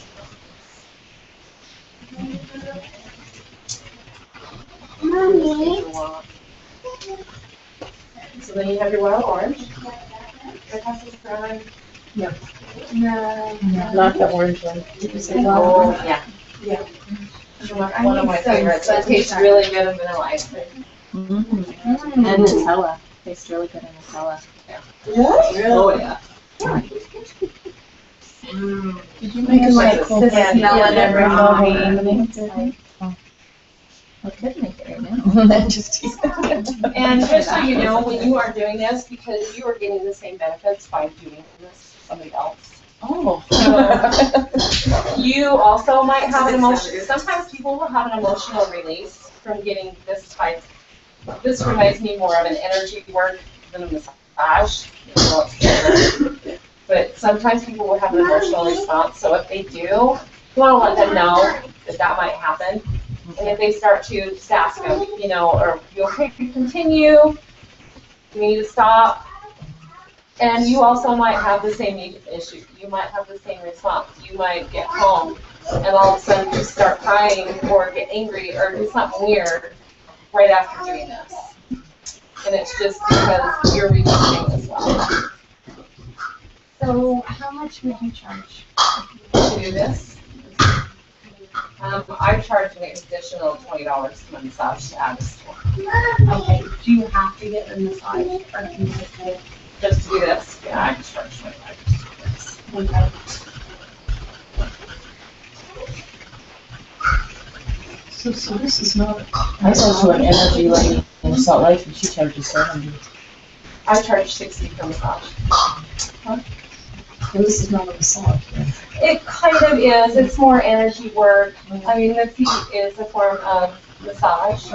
Mommy. So then you have your wild orange. Yep. No. Not the orange one. Oh, yeah. Yeah. One of my favorites. It tastes really good in vanilla ice cream. And Nutella. Tastes really good in Nutella. Really? Oh, yeah. Did you make it like the smell and everything. I could make it right now. And just so you know, when you are doing this, because you are getting the same benefits by doing this to somebody else. Oh. You also might have an emotion. Sometimes people will have an emotional release from getting this type. This reminds me more of an energy work than a massage. But sometimes people will have an emotional response. So if they do, you want to let them know that that might happen. And if they start to just ask them, you know, are you okay to continue? Do we need to stop? And you also might have the same issue. You might have the same response. You might get home and all of a sudden just start crying or get angry or do something weird right after doing this. And it's just because you're resisting as well. So how much would you charge To do this, I charge an additional $20 to massage to add this to. Okay, do you have to get a massage or can you just get Just to do this, yeah, I charge $25 just to do this. okay? So this is not. I talked to an energy lady in Salt Lake and she charges $700. I charge $60 for massage. So this is not a massage. It kind of is. It's more energy work. I mean, the feet is a form of massage.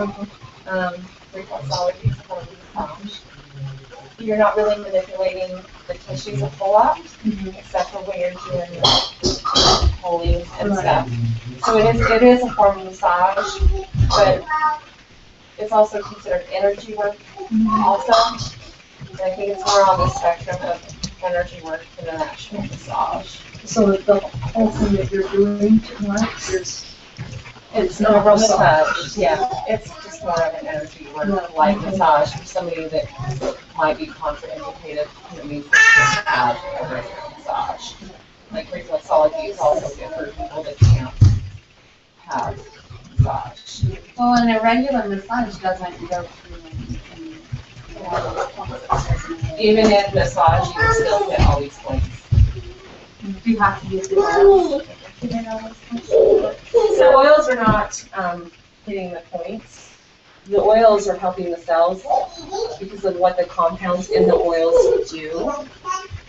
Reflexology is a form of massage. You're not really manipulating the tissues a whole lot, except for when you're doing the pulling and stuff. So it is a form of massage, but it's also considered energy work also. And I think it's more on the spectrum of energy work than an actual massage. So the whole thing that you're doing tonight is. It's not a massage, yeah. It's just more of an energy work, like massage for somebody that might be contraindicated, it means they can't have a regular massage. Like reflexology is also good for people that can't have massage. Well, and a regular massage doesn't go through Even in massage, you can still get all these points. Do you have to use the oil? The oils are not hitting the points. The oils are helping the cells because of what the compounds in the oils do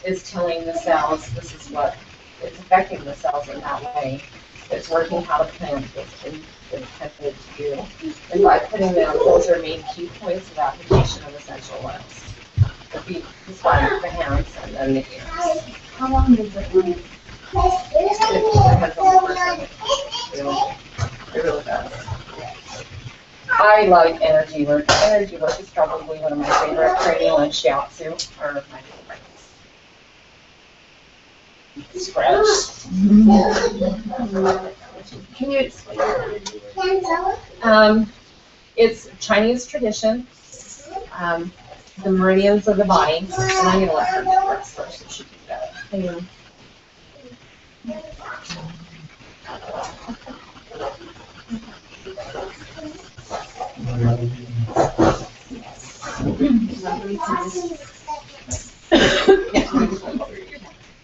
is telling the cells this is what it's affecting the cells in that way. It's working how to plant what's intended to do. And by putting them, those are main key points of application of essential oils. The feet, the spine, the hands, and then the ears. How long does it run? It depends on the person. It really does. I like energy work. Energy work is probably one of my favorite. Cranial and shiatsu are my favorites. Stretch. Can you explain that? It's Chinese tradition. The meridians of the body. And I'm going to let her get dressed first so she can do that. Hang on.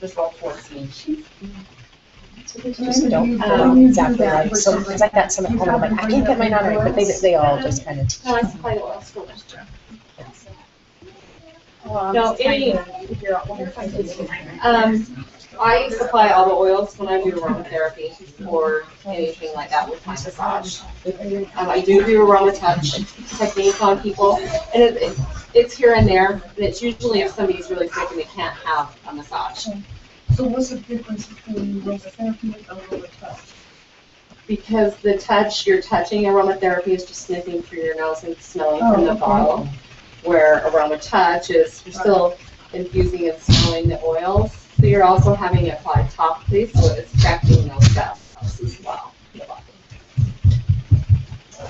Just roll towards me. Just don't feel exactly right. So it's like that. Some at home, I'm like, I can't get mine on right, but they all just kind of. No, I supply the oils for this job. No, I supply all the oils when I do aromatherapy or anything like that with my massage. I do AromaTouch Technique on people, and it's here and there, and it's usually if somebody's really sick and they can't have a massage. So what's the difference between aromatherapy and AromaTouch? Because the touch, you're touching aromatherapy is just sniffing through your nose and smelling from the bottle, where AromaTouch is you're still infusing and smelling the oils. So you're also having it applied topically, so it's affecting those cells as well.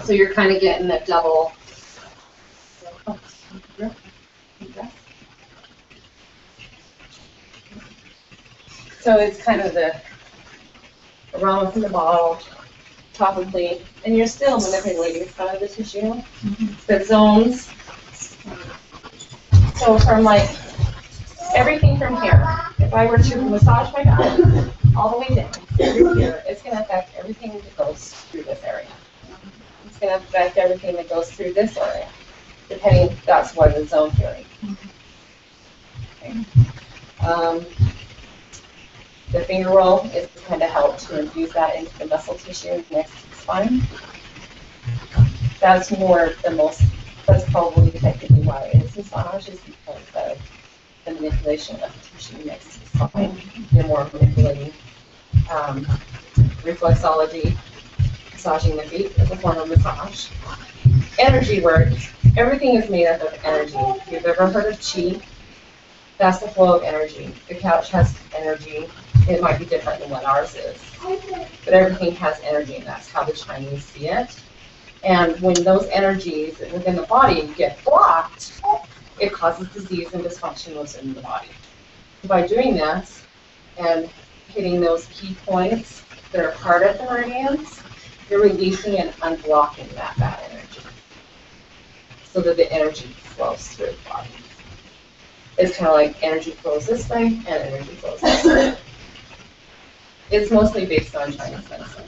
So you're kind of getting that double. So it's kind of the aroma from the bottle, topically, and you're still manipulating some of the tissue, the zones. So from like everything from here, if I were to massage my back all the way down through here, it's going to affect everything that goes through this area. It's going to affect everything that goes through this area, depending, that's what the zone hearing. Okay. The finger roll is kind of help to infuse that into the muscle tissue next to the spine. That's more the most, that's probably technically why it is massage, is because of the manipulation of the tissue next to the spine. You're more manipulating reflexology, massaging the feet is a form of massage. Energy work, everything is made up of energy. If you've ever heard of chi, That's the flow of energy. The couch has energy. It might be different than what ours is, but everything has energy, and that's how the Chinese see it. And when those energies within the body get blocked, it causes disease and dysfunction within the body. By doing this and hitting those key points that are part of the meridians, you're releasing and unblocking that bad energy so that the energy flows through the body. It's kind of like energy flows this way and energy flows this way. It's mostly based on Chinese medicine.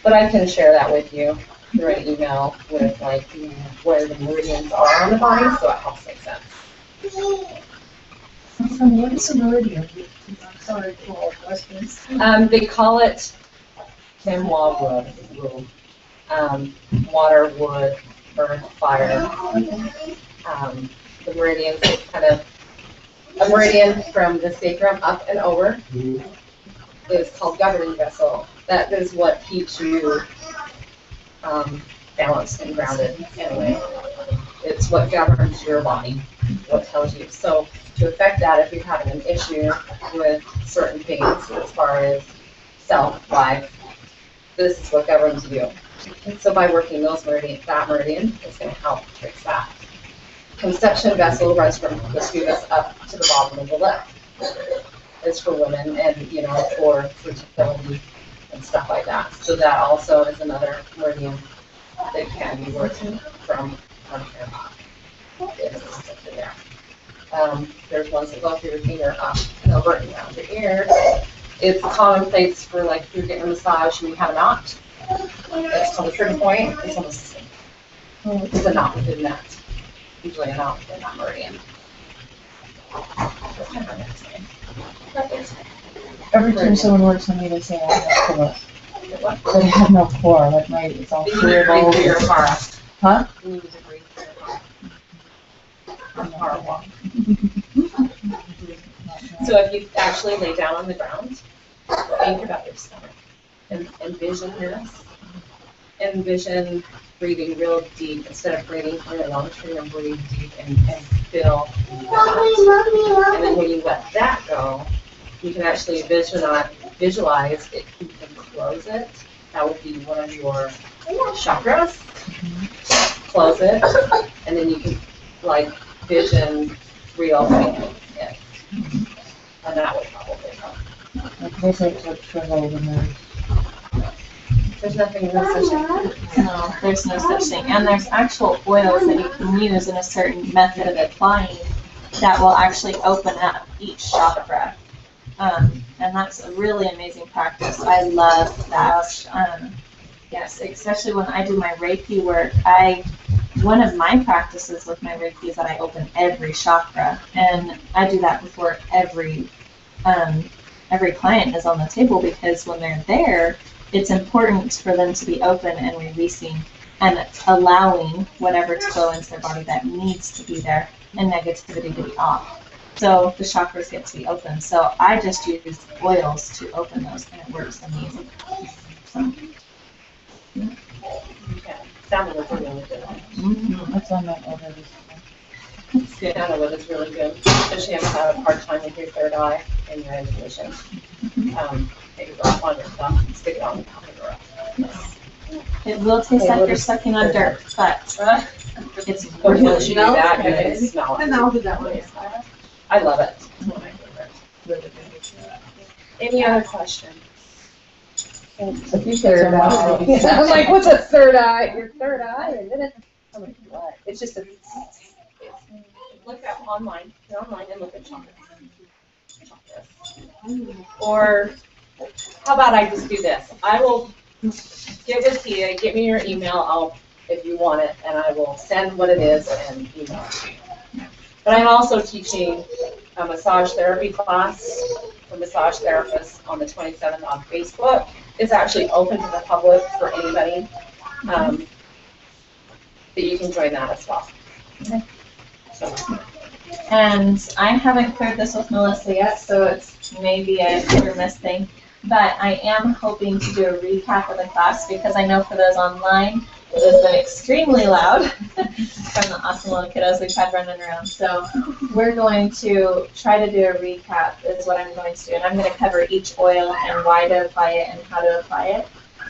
But I can share that with you through an email with like where the meridians are on the body, so it helps make sense. What is a meridian? I'm sorry for all questions. They call it Kenwa wood, water, wood, earth, fire. The meridians is kind of a meridian from the sacrum up and over. It's called governing vessel. That is what keeps you balanced and grounded anyway. It's what governs your body, what tells you. So to affect that, if you're having an issue with certain things as far as self, life, this is what governs you. So by working those that meridian, it's going to help fix that. Conception vessel runs from the pubis up to the bottom of the lip. It's for women and, for fertility and stuff like that. So that also is another meridian that can be worked from here. There's ones that go through your finger up and over and around your ear. It's commonplace for like if you're getting a massage and you have a knot. It's called a trigger point. It's almost the same. It's a knot within that. Usually a knot within that meridian. That's kind of next thing. Every time someone works on me, they say I have no core. But I have no core. Like it's all cerebral. Huh? You need to breathe through your heart. So if you actually lay down on the ground, think about your stomach and envision this. Envision breathing real deep instead of breathing through your lungs. You're going to breathe deep and feel that. And then when you let that go, you can actually visualize it. You can close it. That would be one of your chakras. Close it, and then you can like vision reopening it, and that would probably help. There's nothing no such thing. No, there's no such thing. And there's actual oils that you can use in a certain method of applying that will actually open up each chakra. And that's a really amazing practice. I love that. Yes, especially when I do my Reiki work, one of my practices with my Reiki is that I open every chakra, and I do that before every client is on the table, because when they're there, it's important for them to be open and releasing and allowing whatever to go into their body that needs to be there and negativity to be off. So the chakras get to be open. So I just use oils to open those, and it works amazing. So, yeah. Sandalwood is really good. That's on my order. Sandalwood is really good, especially if you have a hard time with your third eye and your intuition. Take a drop on your thumb and stick it on the top of your eye. It will taste like you're sucking on dirt, but it's Once really you do that, you can smell And it. I'll do that one. I love it. It's one of my favorites. Any other questions? Third eye. I'm like, what's a third eye? Your third eye? And then I'm like, what? It's just a. Look at online. Go online and look at chakras. Or how about I just do this? I will get with Tia, get me your email, if you want it, and I will send what it is and email it to you. But I'm also teaching a massage therapy class for massage therapists on the 27th on Facebook. It's actually open to the public for anybody. That you can join that as well. Okay. So. And I haven't cleared this with Melissa yet, so it's maybe a hit or miss thing. But I am hoping to do a recap of the class, because I know for those online, It has been extremely loud from the awesome little kiddos we've had running around. So we're going to try to do a recap is what I'm going to do. And I'm going to cover each oil and why to apply it and how to apply it.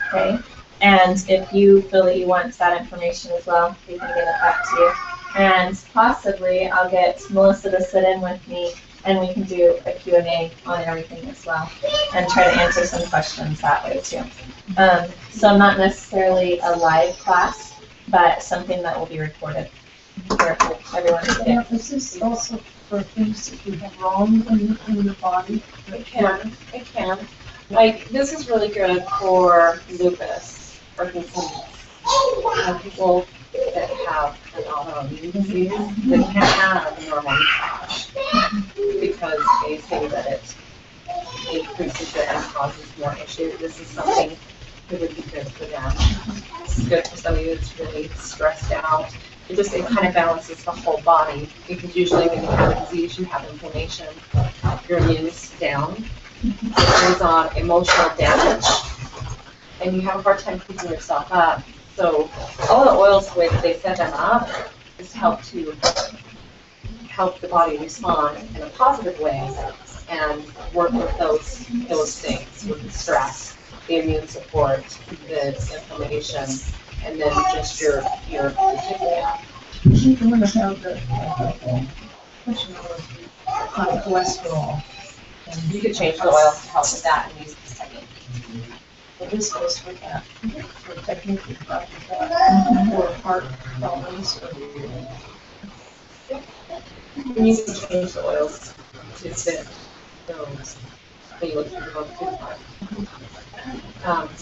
Okay? And if you feel that you want that information as well, we can get it back to you. And possibly I'll get Melissa to sit in with me and we can do a Q&A on everything as well and try to answer some questions that way too. So not necessarily a live class, but something that will be recorded for everyone to get. This is also for things that you have wrong in your body. It can. It can. Like, this is really good for lupus, Parkinson's. People that have an autoimmune disease, they can't have a normal massage because they say that it increases it and causes more issues. This is something that would be good for them. It's good for somebody that's really stressed out. It kind of balances the whole body, because usually when you have a disease, you have inflammation, your immune's down. It brings on emotional damage, and you have a hard time keeping yourself up. So all the oils, the way that they set them up is to help the body respond in a positive way and work with those things, with the stress, the immune support, the inflammation, and then just your She's going to have the cholesterol. you could change the oils to help with that and use the technique. Well, this goes for that, for technique, for heart problems. And you can change the oils to fit those. When you look through the book too far.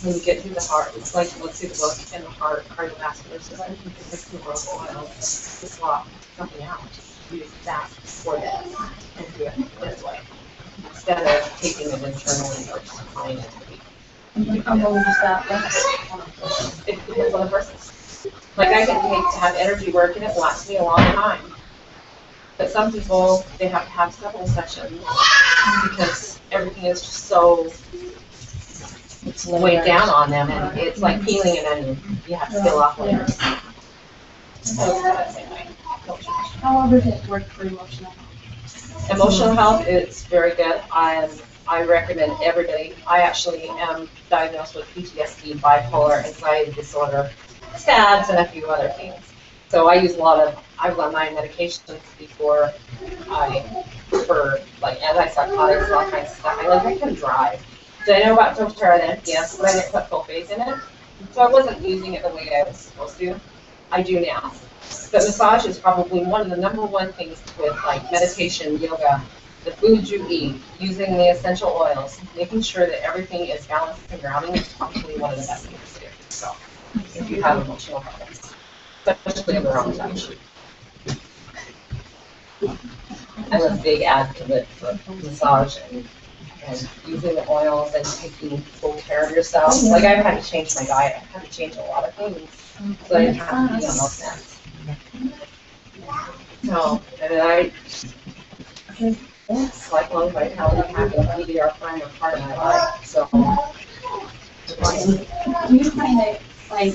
When you get through the heart, it's like you look through the book and the heart, cardiovascular system, you can pick the rose oil to swap something out. Use that for this and do it this way. Instead of taking it internally or just applying it to the people. How long does that last? It depends on the person. Like I can take to have energy work and it lasts me a long time. But some people, they have to have several sessions because everything is just so weighed down on them, and it's like peeling an onion. You have to peel off layers. So that's the same way. How long does it work for emotional health? Emotional health is very good. I recommend everybody. I actually am diagnosed with PTSD, bipolar, anxiety disorder, STABs, and a few other things. So I use I've run my medications before for like antipsychotics and all kinds of stuff. I can drive. Did I know about doTERRA then? Yes, but I didn't put sulfates in it. So I wasn't using it the way I was supposed to. I do now. But massage is probably one of the #1 things with like meditation, yoga, the foods you eat, using the essential oils, making sure that everything is balanced and grounding is probably one of the best things to do. So if you have emotional problems, especially in the AromaTouch. I'm a big advocate for massage and using the oils and taking full care of yourself. Like I've had to change my diet. I've had to change a lot of things. So I didn't have to be on those meds. So, and then it's lifelong vitality, having EDR prime a part of my life. So, Do you find it like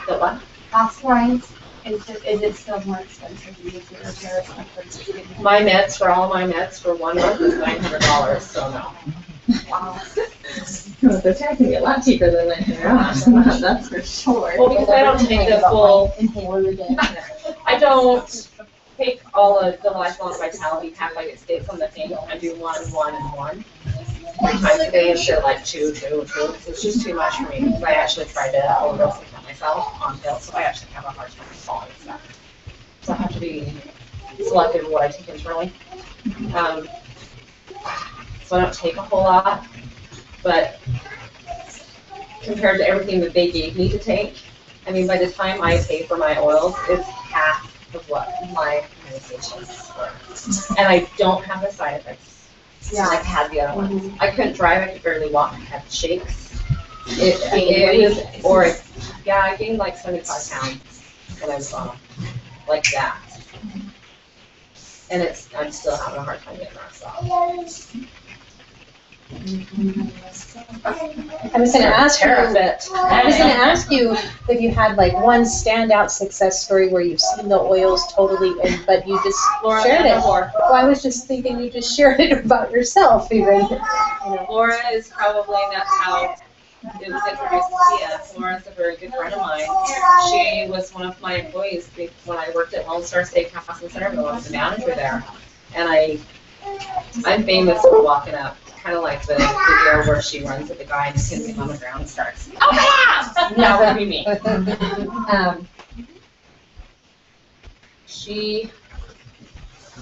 the what? cost-wise? Is it still more expensive to use your doTERRA? My meds, for all my meds for 1 month is $900, so no. Wow. The tech can be a lot cheaper than $900, that's for sure. Well, because I don't take the full, I don't take all of the lifelong vitality pack like it states on the thing. I do 1, 1, and 1. 3 times a day instead of like 2, 2, 2. It's just too much for me because I actually tried to overdose it myself on pills, so I actually have a hard time following stuff. So I have to be selective of what I take internally. So I don't take a whole lot, but compared to everything that they gave me to take, I mean, by the time I pay for my oils, it's half of what my medications were. And I don't have the side effects like I had the other ones. I couldn't drive, I could barely walk, I had shakes. It was, I gained like 75 pounds when I was on them, like that. And I'm still having a hard time getting that off. I was gonna ask you, if you had like one standout success story where you've seen the oils totally, but you just shared it. Well, I was just thinking you just shared it about yourself even. You know. Laura is probably, that's how it was introduced to Tia. Laura's a very good friend of mine. She was one of my employees when I worked at Lone Star Steakhouse in Centerville. I was the manager there. And I'm famous for walking up, kind of like the video where she runs at the guy and hits him on the ground and starts, oh yeah! That would be me. She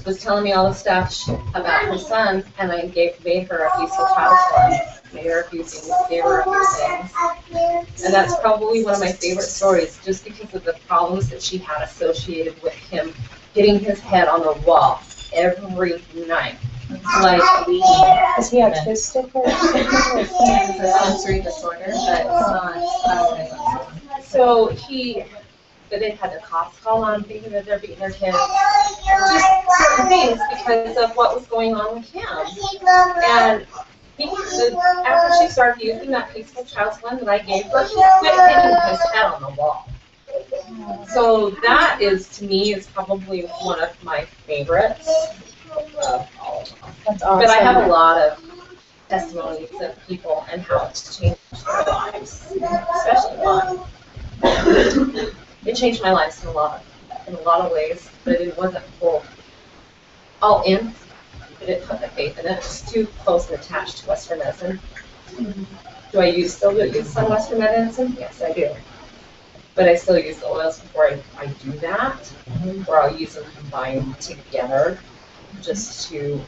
was telling me all the stuff about her son, and I made her a peaceful child's fund. Made her a few things, gave her a few things. And that's probably one of my favorite stories, just because of the problems that she had associated with him hitting his head on the wall every night. Like, is he autistic or something? He has a sensory disorder, but it's not. So they had the cops call on thinking that they're beating their kids. Just certain things because of what was going on with him. And after she started using that peaceful child's fund that I gave her, he quit hitting his head on the wall. So that is, to me, is probably one of my favorites of all of them. That's awesome. But I have a lot of testimonies of people and how it's changed their lives, especially mine. It changed my life in a lot of ways, but it wasn't all in. I didn't put my faith in it. It's too close and attached to Western medicine. Do I still use some Western medicine? Yes, I do. But I still use the oils before I do that, or I'll use them combined together just to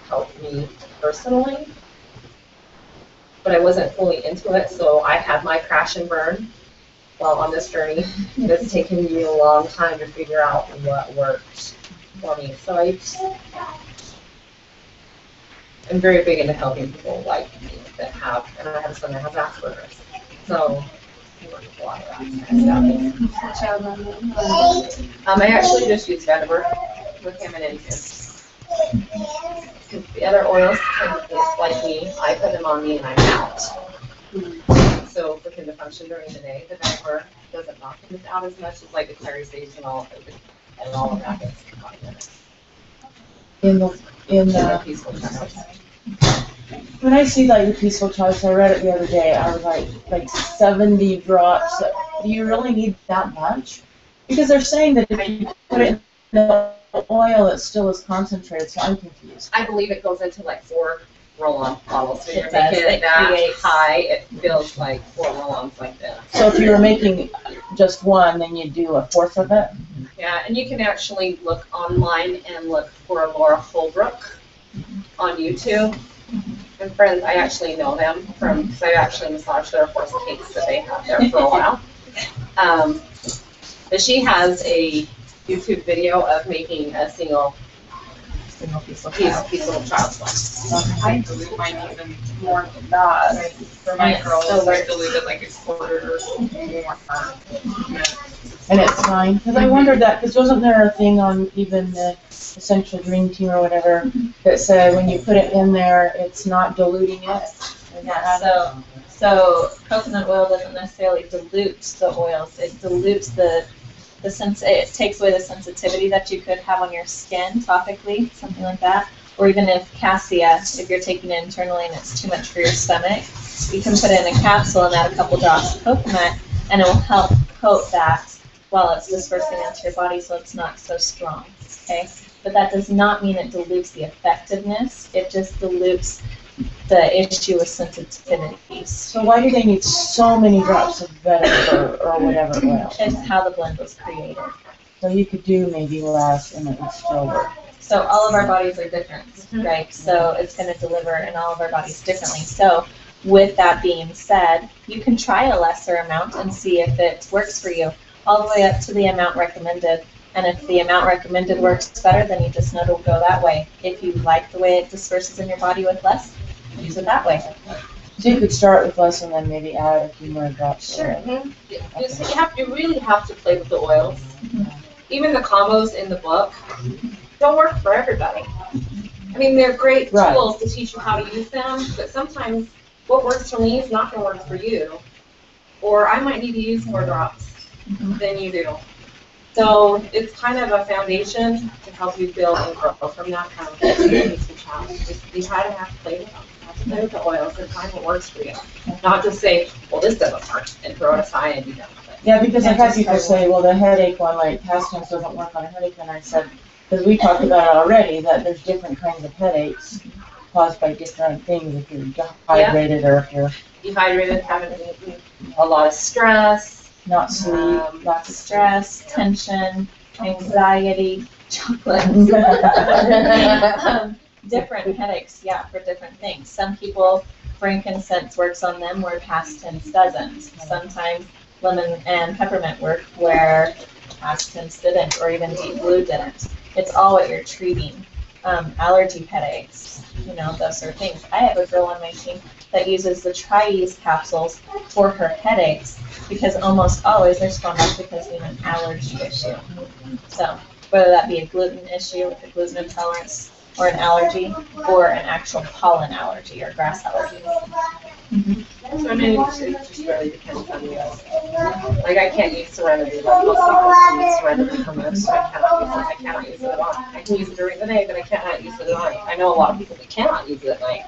help me personally. But I wasn't fully into it, so I had my crash and burn while on this journey. It's taken me a long time to figure out what worked for me. So I'm very big into helping people like me that have, and I have a son that has Asperger's. So I work with a lot of that kind of stuff. I actually just use vetiver with him and infants. The other oils, like me, I put them on me and I'm out. So for him to function during the day, the vetiver doesn't knock him out as much as like the clary sage and all of that gets combined In the peaceful channels. when I see like the peaceful choice, I read it the other day. I was like 70 drops. Do you really need that much? Because they're saying that if you put it in the oil, it still is concentrated. So I'm confused. I believe it goes into like 4 roll-on bottles. So you're making it that high, it feels like 4 roll-ons like this. So if you were making just one, then you'd do a fourth of it? Yeah, and you can actually look online and look for Laura Holbrook on YouTube. And friends, I actually know them from, because I actually massaged their horse cakes that they had there for a while. But she has a YouTube video of making a single piece of child's one. I dilute mine even more than that. For my girls, I diluted like a quarter more. And it's fine, because I wondered that, because wasn't there a thing on even the essential dream team or whatever that said when you put it in there, it's not diluting it? Yeah, so coconut oil doesn't necessarily dilute the oils. It dilutes the sense. It takes away the sensitivity that you could have on your skin topically, something like that. Or even if cassia, if you're taking it internally and it's too much for your stomach, you can put it in a capsule and add a couple drops of coconut, and it will help coat that while it's dispersing into your body, so it's not so strong. Okay, but that does not mean it dilutes the effectiveness. It just dilutes the issue with sensitivities. So why do they need so many drops of vetiver or whatever oil? It's how the blend was created. So you could do maybe less and it would still work. So all of our bodies are different, right? So it's going to deliver in all of our bodies differently. So with that being said, you can try a lesser amount and see if it works for you, all the way up to the amount recommended. And if the amount recommended works better, then you just know to go that way. If you like the way it disperses in your body with less, use it that way. So you could start with less and then maybe add a few more drops. Sure. You really have to play with the oils. Even the combos in the book don't work for everybody. I mean, they're great Right. tools to teach you how to use them, but sometimes what works for me is not going to work for you. Or I might need to use more drops than you do. So it's kind of a foundation to help you build and grow from that kind of peaceful challenge. You kind of have to play with them. You have to play with the oils and find what works for you. Not just say, well, this doesn't work, and throw it aside and be done with it. Yeah, because I've had people say, well, the headache one, like Pastimes doesn't work on a headache, and I said, because we talked about it already, that there's different kinds of headaches caused by different things, if you're dehydrated or if you're Dehydrated, haven't eaten, a lot of stress, not sleep, lots of stress, tension, anxiety, chocolate. Different headaches, yeah, for different things. Some people, frankincense works on them where Pastimes doesn't. Sometimes lemon and peppermint work where Pastimes didn't, or even deep blue didn't. It's all what you're treating. Allergy headaches, those sort of things. I have a girl on my team that uses the Tri-Ease capsules for her headaches because almost always they're sprung up because of an allergy issue. So whether that be a gluten issue with a gluten intolerance or an allergy or an actual pollen allergy or grass allergy. So I mean, it just really depends on you. Like I can't use Serenity, but most people can use Serenity for most. I cannot use it at all. I can use it during the day, but I cannot use it at night. I know a lot of people that cannot use it at night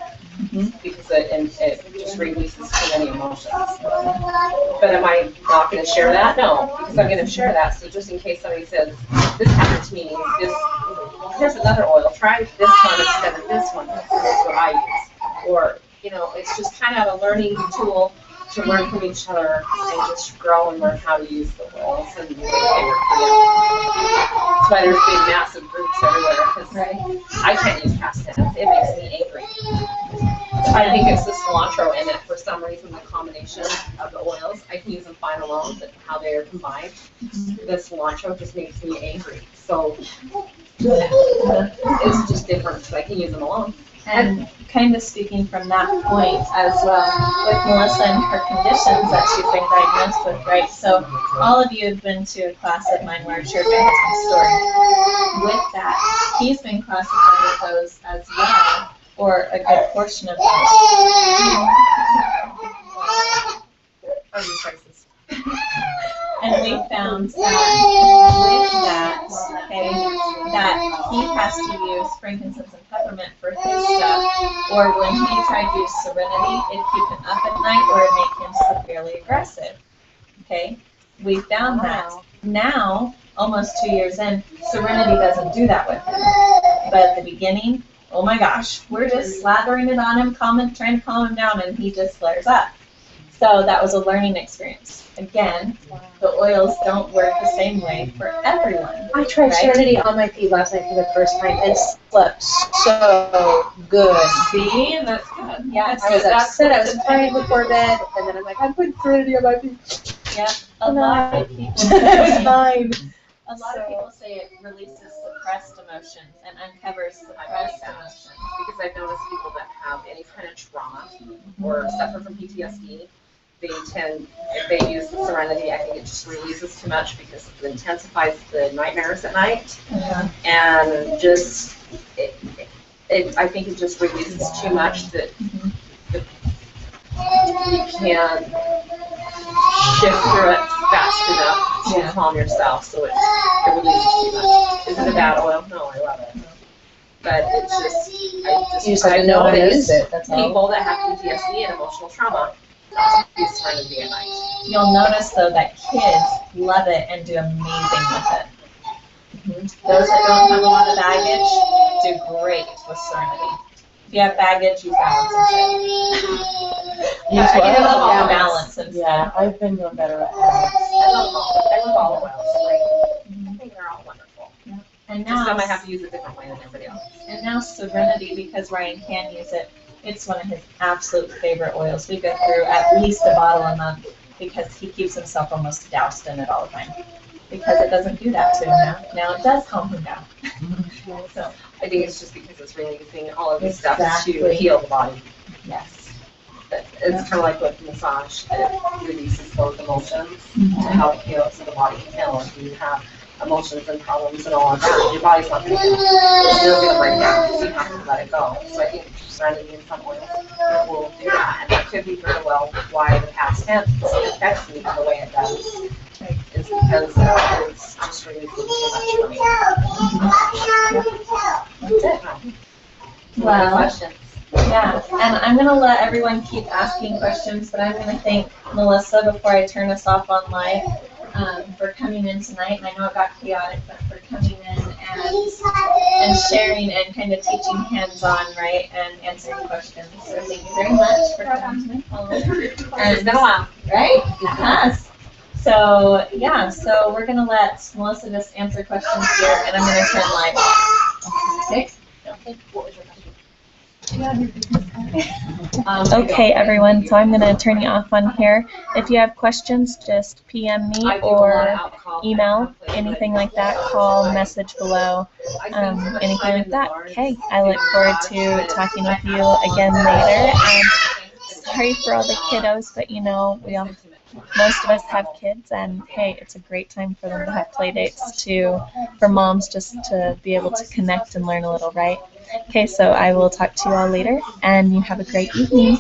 because it just releases too many emotions. But am I not going to share that? No, because I'm going to share that. So just in case somebody says, this happened to me, here's another oil. Try this one instead of this one. This is what I use. Or it's just kind of a learning tool to learn from each other and just grow and learn how to use the oils and the way they work for you. That's why there's big massive groups everywhere because I can't use Pastimes. It makes me angry. I think it's the cilantro in it for some reason, the combination of the oils. I can use them fine alone, but how they are combined, the cilantro just makes me angry. So it's just different, so I can use them alone. And kind of speaking from that point as well, with Melissa and her conditions that she's been diagnosed with, right? So all of you have been to a class of mine where I've shared my husband's story. With that, he's been classified with those as well, or a good portion of those. And we found that with that, that he has to use frankincense and peppermint for his stuff, or when he tried to use Serenity, it'd keep him up at night or it'd make him severely aggressive. Okay? We found that. Now, almost 2 years in, Serenity doesn't do that with him. But at the beginning, oh my gosh, we're just slathering it on him, trying to calm him down, and he just flares up. So that was a learning experience. Again, the oils don't work the same way for everyone. I tried Serenity on my feet last night for the first time and slept so good. See? And that's good. Yeah, I was upset. I was crying before bed, and then I'm like, I'm putting Serenity on my feet. Yeah, a lot of people. It was fine. A lot of people say it releases suppressed emotions and uncovers suppressed emotions. Because I've noticed people that have any kind of trauma or suffer from PTSD, they tend, if they use the Serenity, I think it just releases too much because it intensifies the nightmares at night. And just, I think it just releases too much that you can't shift through it fast enough to calm yourself, so it releases too much. Is it a bad oil? No, I love it. But it's just, I noticed people that have PTSD and emotional trauma use Serenity at night. You'll notice though that kids love it and do amazing with it. Those that don't have a lot of baggage do great with Serenity. If you have baggage, use balance instead. Balance instead. Yeah, I've been doing better at that. I love all oils. I think they're all wonderful. And now some I have to use a different way than everybody else. And now Serenity, because Ryan can use it, it's one of his absolute favorite oils. We go through at least a bottle a month because he keeps himself almost doused in it all the time. Because it doesn't do that to him now. Now it does calm him down. So I think it's just because it's releasing all of this stuff to heal the body. Yes. It's kind of like with massage. It releases those emotions to help heal so the body can heal. If you have a emotions and problems and all of that. Your body's not going to, it's never going to break down, so you have to let it go. So I think serenity and some oils will do that, and that could be very well why the past tense affects me the way it does. Is because it's just releasing too much for me. That's it. Well, Questions? yeah, and I'm going to let everyone keep asking questions, but I'm going to thank Melissa before I turn us off on live for coming in tonight. And I know it got chaotic, but for coming in and sharing and kind of teaching hands-on, right, and answering questions. So thank you very much for coming to my phone. And It's been a while. Right? It has. So, yeah, so we're going to let Melissa just answer questions here, and I'm going to turn live off. Okay? What was your question? Okay, everyone, so I'm going to turn you off on here. If you have questions, just PM me or email, anything like that, call, message below, anything like that. Okay, I look forward to talking with you again later. And sorry for all the kiddos, but you know, most of us have kids, and hey, it's a great time for them to have play dates for moms just to be able to connect and learn a little, right? Okay, so I will talk to you all later, and you have a great evening.